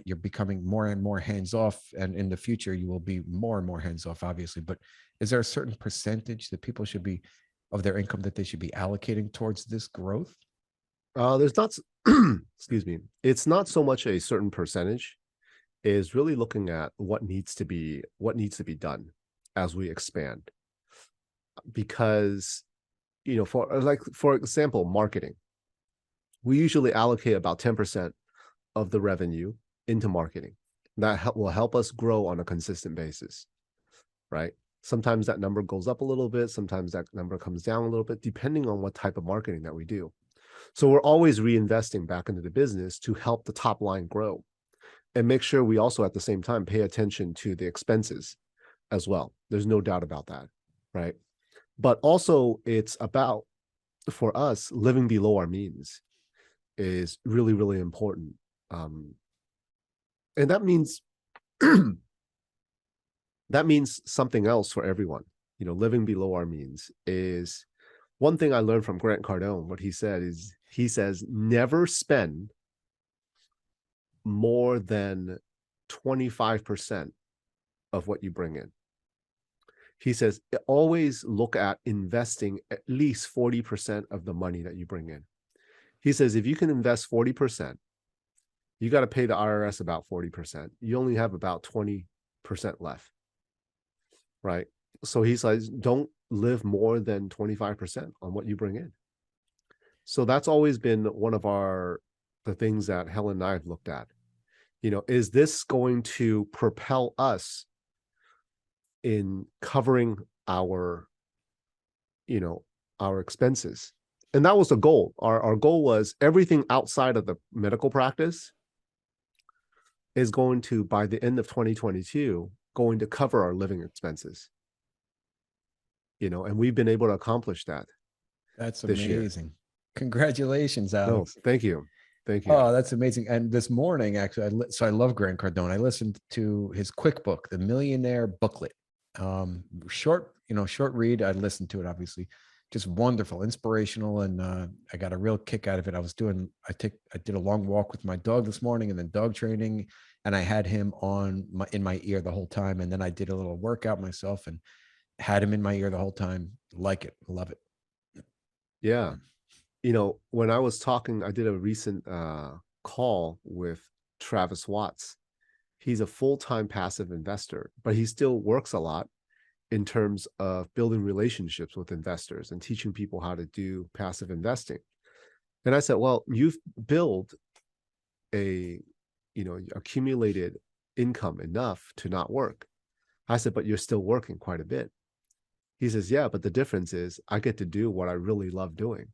you're becoming more and more hands off, and in the future you will be more and more hands off, obviously. But is there a certain percentage that people should be of their income that they should be allocating towards this growth? There's not, excuse me. It's not so much a certain percentage. Is really looking at what needs to be done as we expand. Because, for example, marketing, we usually allocate about 10% of the revenue into marketing. That will help us grow on a consistent basis, right? Sometimes that number goes up a little bit. Sometimes that number comes down a little bit, depending on what type of marketing that we do. So we're always reinvesting back into the business to help the top line grow and make sure we also at the same time pay attention to the expenses as well. There's no doubt about that, right? But also it's about, for us, living below our means is really, really important. And that means that means something else for everyone. Living below our means is one thing I learned from Grant Cardone. What he says, never spend more than 25% of what you bring in. He says, always look at investing at least 40% of the money that you bring in. He says, if you can invest 40%, you got to pay the IRS about 40%. You only have about 20% left, right? So he's like, don't live more than 25% on what you bring in. So that's always been one of the things that Helen and I have looked at. Is this going to propel us in covering our expenses? And that was the goal. Our goal was everything outside of the medical practice is going to, by the end of 2022, going to cover our living expenses. And we've been able to accomplish that. That's this year. amazing. Congratulations, No, Alex. thank you. Oh, that's amazing. And this morning, actually, so I love Grant Cardone. I listened to his quick book, The Millionaire Booklet. Short read. I listened to it, obviously. Just wonderful, inspirational, and I got a real kick out of it. I did a long walk with my dog this morning, and then dog training, and I had him in my ear the whole time. And then I did a little workout myself and had him in my ear the whole time. Like it, love it. Yeah. When I was talking, I did a recent call with Travis Watts. He's a full-time passive investor, but he still works a lot in terms of building relationships with investors and teaching people how to do passive investing. And I said, well, you've built accumulated income enough to not work. I said, but you're still working quite a bit. He says, yeah, but the difference is I get to do what I really love doing.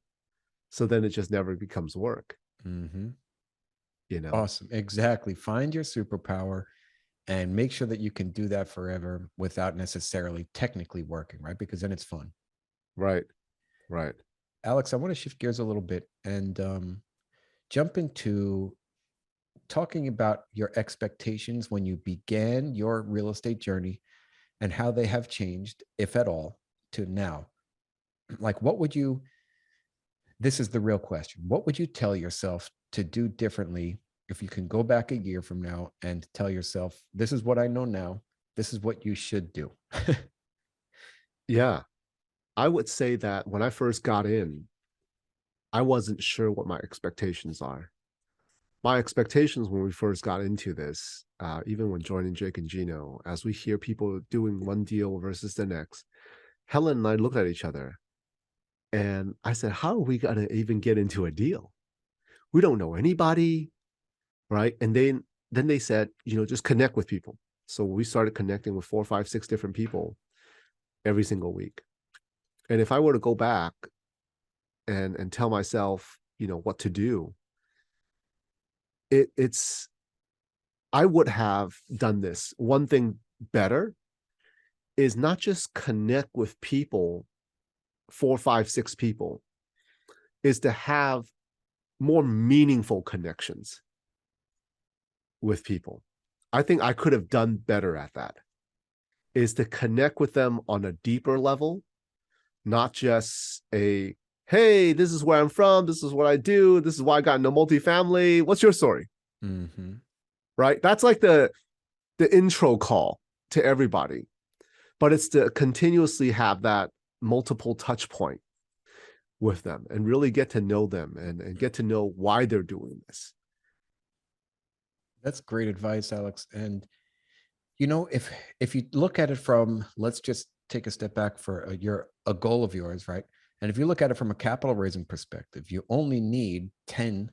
So then it just never becomes work. Mm-hmm. Awesome. Exactly. Find your superpower and make sure that you can do that forever without necessarily technically working, right? Because then it's fun. Right. Alex, I want to shift gears a little bit and jump into talking about your expectations when you began your real estate journey and how they have changed, if at all, to now. Like, this is the real question. What would you tell yourself to do differently if you can go back a year from now and tell yourself, this is what I know now, this is what you should do? Yeah. I would say that when I first got in, I wasn't sure what my expectations are. My expectations when we first got into this, even when joining Jake and Gino, as we hear people doing one deal versus the next, Helen and I looked at each other and I said, how are we going to even get into a deal? We don't know anybody, right? And then they said, just connect with people. So we started connecting with 4, 5, 6 different people every single week. And if I were to go back and tell myself, what to do, I would have done this. One thing better is not just connect with people, 4, 5, 6 people, is to have more meaningful connections with people. I think I could have done better at that, is to connect with them on a deeper level, not just hey, this is where I'm from, this is what I do, this is why I got into multifamily, what's your story? Mm-hmm. Right? That's like the intro call to everybody, but it's to continuously have that multiple touch point with them and really get to know them and get to know why they're doing this. That's great advice, Alex. And if you look at it from, let's just take a step back for a goal of yours, right? And if you look at it from a capital raising perspective, you only need 10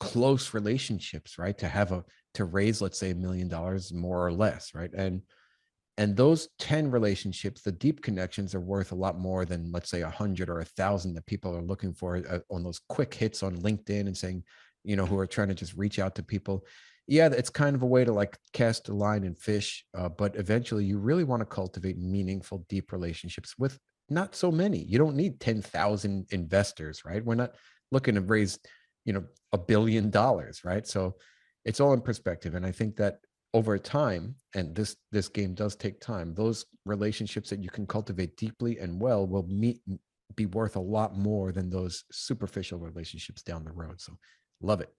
close relationships, right, to raise, let's say, $1 million more or less, right? And those 10 relationships, the deep connections, are worth a lot more than, let's say, 100 or 1,000 that people are looking for on those quick hits on LinkedIn and saying, who are trying to just reach out to people. Yeah, it's kind of a way to like cast a line and fish, but eventually you really want to cultivate meaningful, deep relationships with not so many. You don't need 10,000 investors, right? We're not looking to raise, $1 billion, right? So it's all in perspective. And I think that over time, and this game does take time, those relationships that you can cultivate deeply and well will be worth a lot more than those superficial relationships down the road. So love it.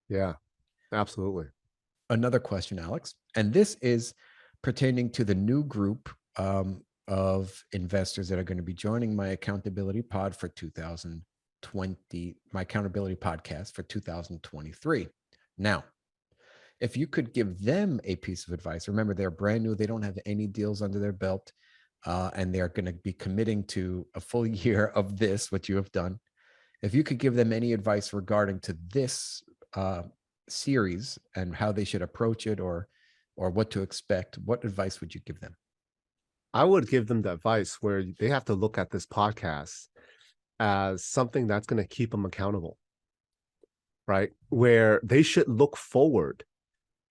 Yeah, absolutely. Another question, Alex, and this is pertaining to the new group of investors that are going to be joining my accountability pod for 2020, my accountability podcast for 2023. Now, if you could give them a piece of advice, remember they're brand new, they don't have any deals under their belt, and they're going to be committing to a full year of this, what you have done. If you could give them any advice regarding to this series and how they should approach it or what to expect, what advice would you give them? I would give them the advice where they have to look at this podcast as something that's going to keep them accountable, right? Where they should look forward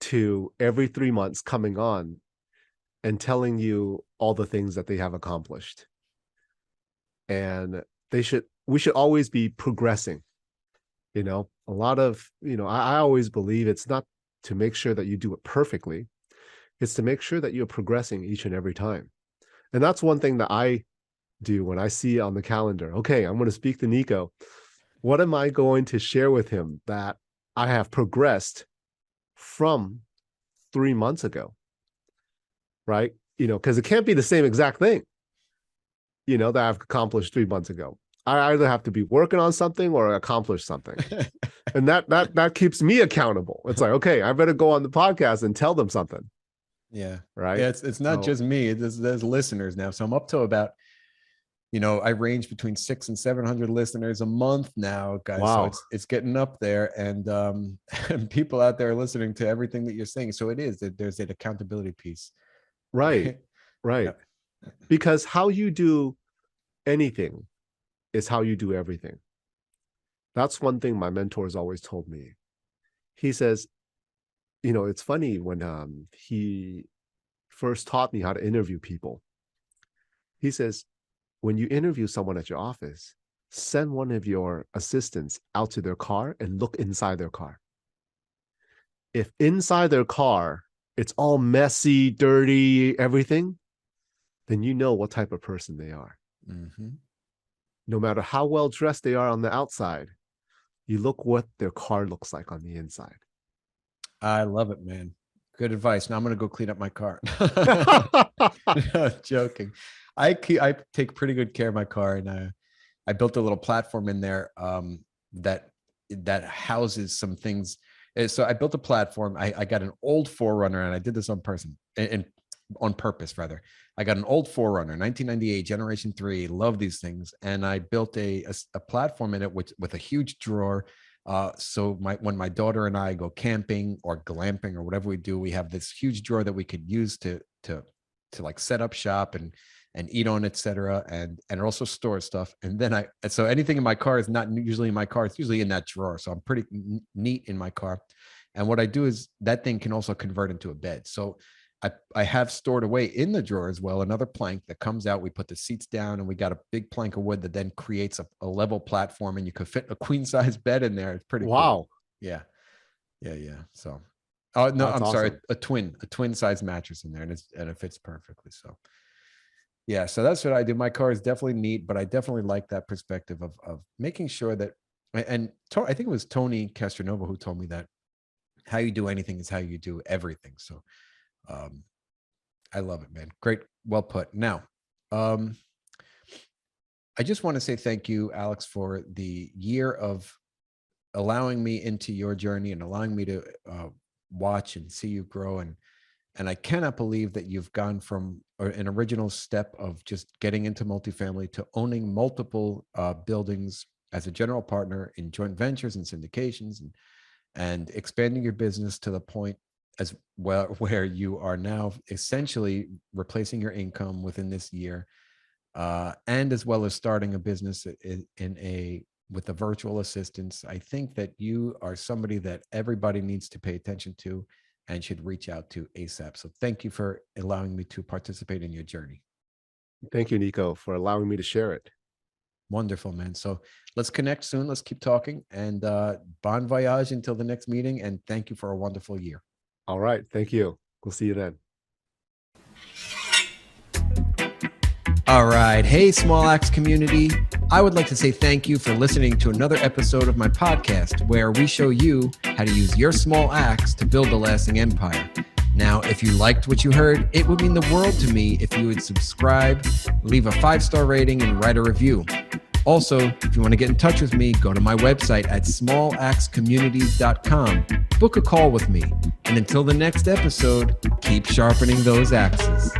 to every 3 months coming on and telling you all the things that they have accomplished. And we should always be progressing. A lot of, I always believe it's not to make sure that you do it perfectly. It's to make sure that you're progressing each and every time. And that's one thing that I do when I see on the calendar, okay, I'm going to speak to Nico. What am I going to share with him that I have progressed from 3 months ago? Right? Because it can't be the same exact thing, that I've accomplished 3 months ago. I either have to be working on something or accomplish something. And that keeps me accountable. It's like, okay, I better go on the podcast and tell them something. Yeah. Right. Yeah, it's not just me. There's listeners now. So I'm up to about, I range between 600 and 700 listeners a month now, guys. Wow. So it's getting up there, and and people out there are listening to everything that you're saying. So there's an accountability piece. Right. Right. Yeah. Because how you do anything is how you do everything. That's one thing my mentors always told me. He says, it's funny when he first taught me how to interview people. He says, when you interview someone at your office, send one of your assistants out to their car and look inside their car. If inside their car, it's all messy, dirty, everything, then you know what type of person they are. Mm-hmm. No matter how well dressed they are on the outside, you look what their car looks like on the inside. I love it, man. Good advice. Now I'm going to go clean up my car. No, joking. I take pretty good care of my car, and I built a little platform in there that houses some things. So I built a platform. I got an old 4Runner, and I did this on purpose. I got an old 4Runner, 1998 Generation 3. Love these things, and I built a platform in it with a huge drawer. So when my daughter and I go camping or glamping or whatever we do, we have this huge drawer that we could use to like set up shop and eat on, etc. And it also stores stuff. And then so anything in my car is not usually in my car. It's usually in that drawer. So I'm pretty neat in my car. And what I do is that thing can also convert into a bed. So I have stored away in the drawer as well another plank that comes out. We put the seats down, and we got a big plank of wood that then creates a level platform, and you could fit a queen size bed in there. It's pretty wow. Cool. Yeah. So, oh no, that's I'm sorry, awesome. a twin size mattress in there, and it fits perfectly. So, yeah, so that's what I do. My car is definitely neat, but I definitely like that perspective of making sure that. And I think it was Tony Castronova who told me that how you do anything is how you do everything. So. I love it, man. Great. Well put. Now, I just want to say thank you, Alex, for the year of allowing me into your journey and allowing me to watch and see you grow. And I cannot believe that you've gone from an original step of just getting into multifamily to owning multiple buildings as a general partner in joint ventures and syndications and expanding your business to the point as well where you are now essentially replacing your income within this year, and as well as starting a business with a virtual assistance. I think that you are somebody that everybody needs to pay attention to and should reach out to ASAP. So thank you for allowing me to participate in your journey. Thank you, Nico, for allowing me to share it. Wonderful, man. So let's connect soon. Let's keep talking, and bon voyage until the next meeting. And thank you for a wonderful year. All right. Thank you. We'll see you then. All right. Hey, Small Axe community. I would like to say thank you for listening to another episode of my podcast, where we show you how to use your small axe to build a lasting empire. Now, if you liked what you heard, it would mean the world to me if you would subscribe, leave a 5-star rating, and write a review. Also, if you want to get in touch with me, go to my website at small-axecommunities.com. Book a call with me. And until the next episode, keep sharpening those axes.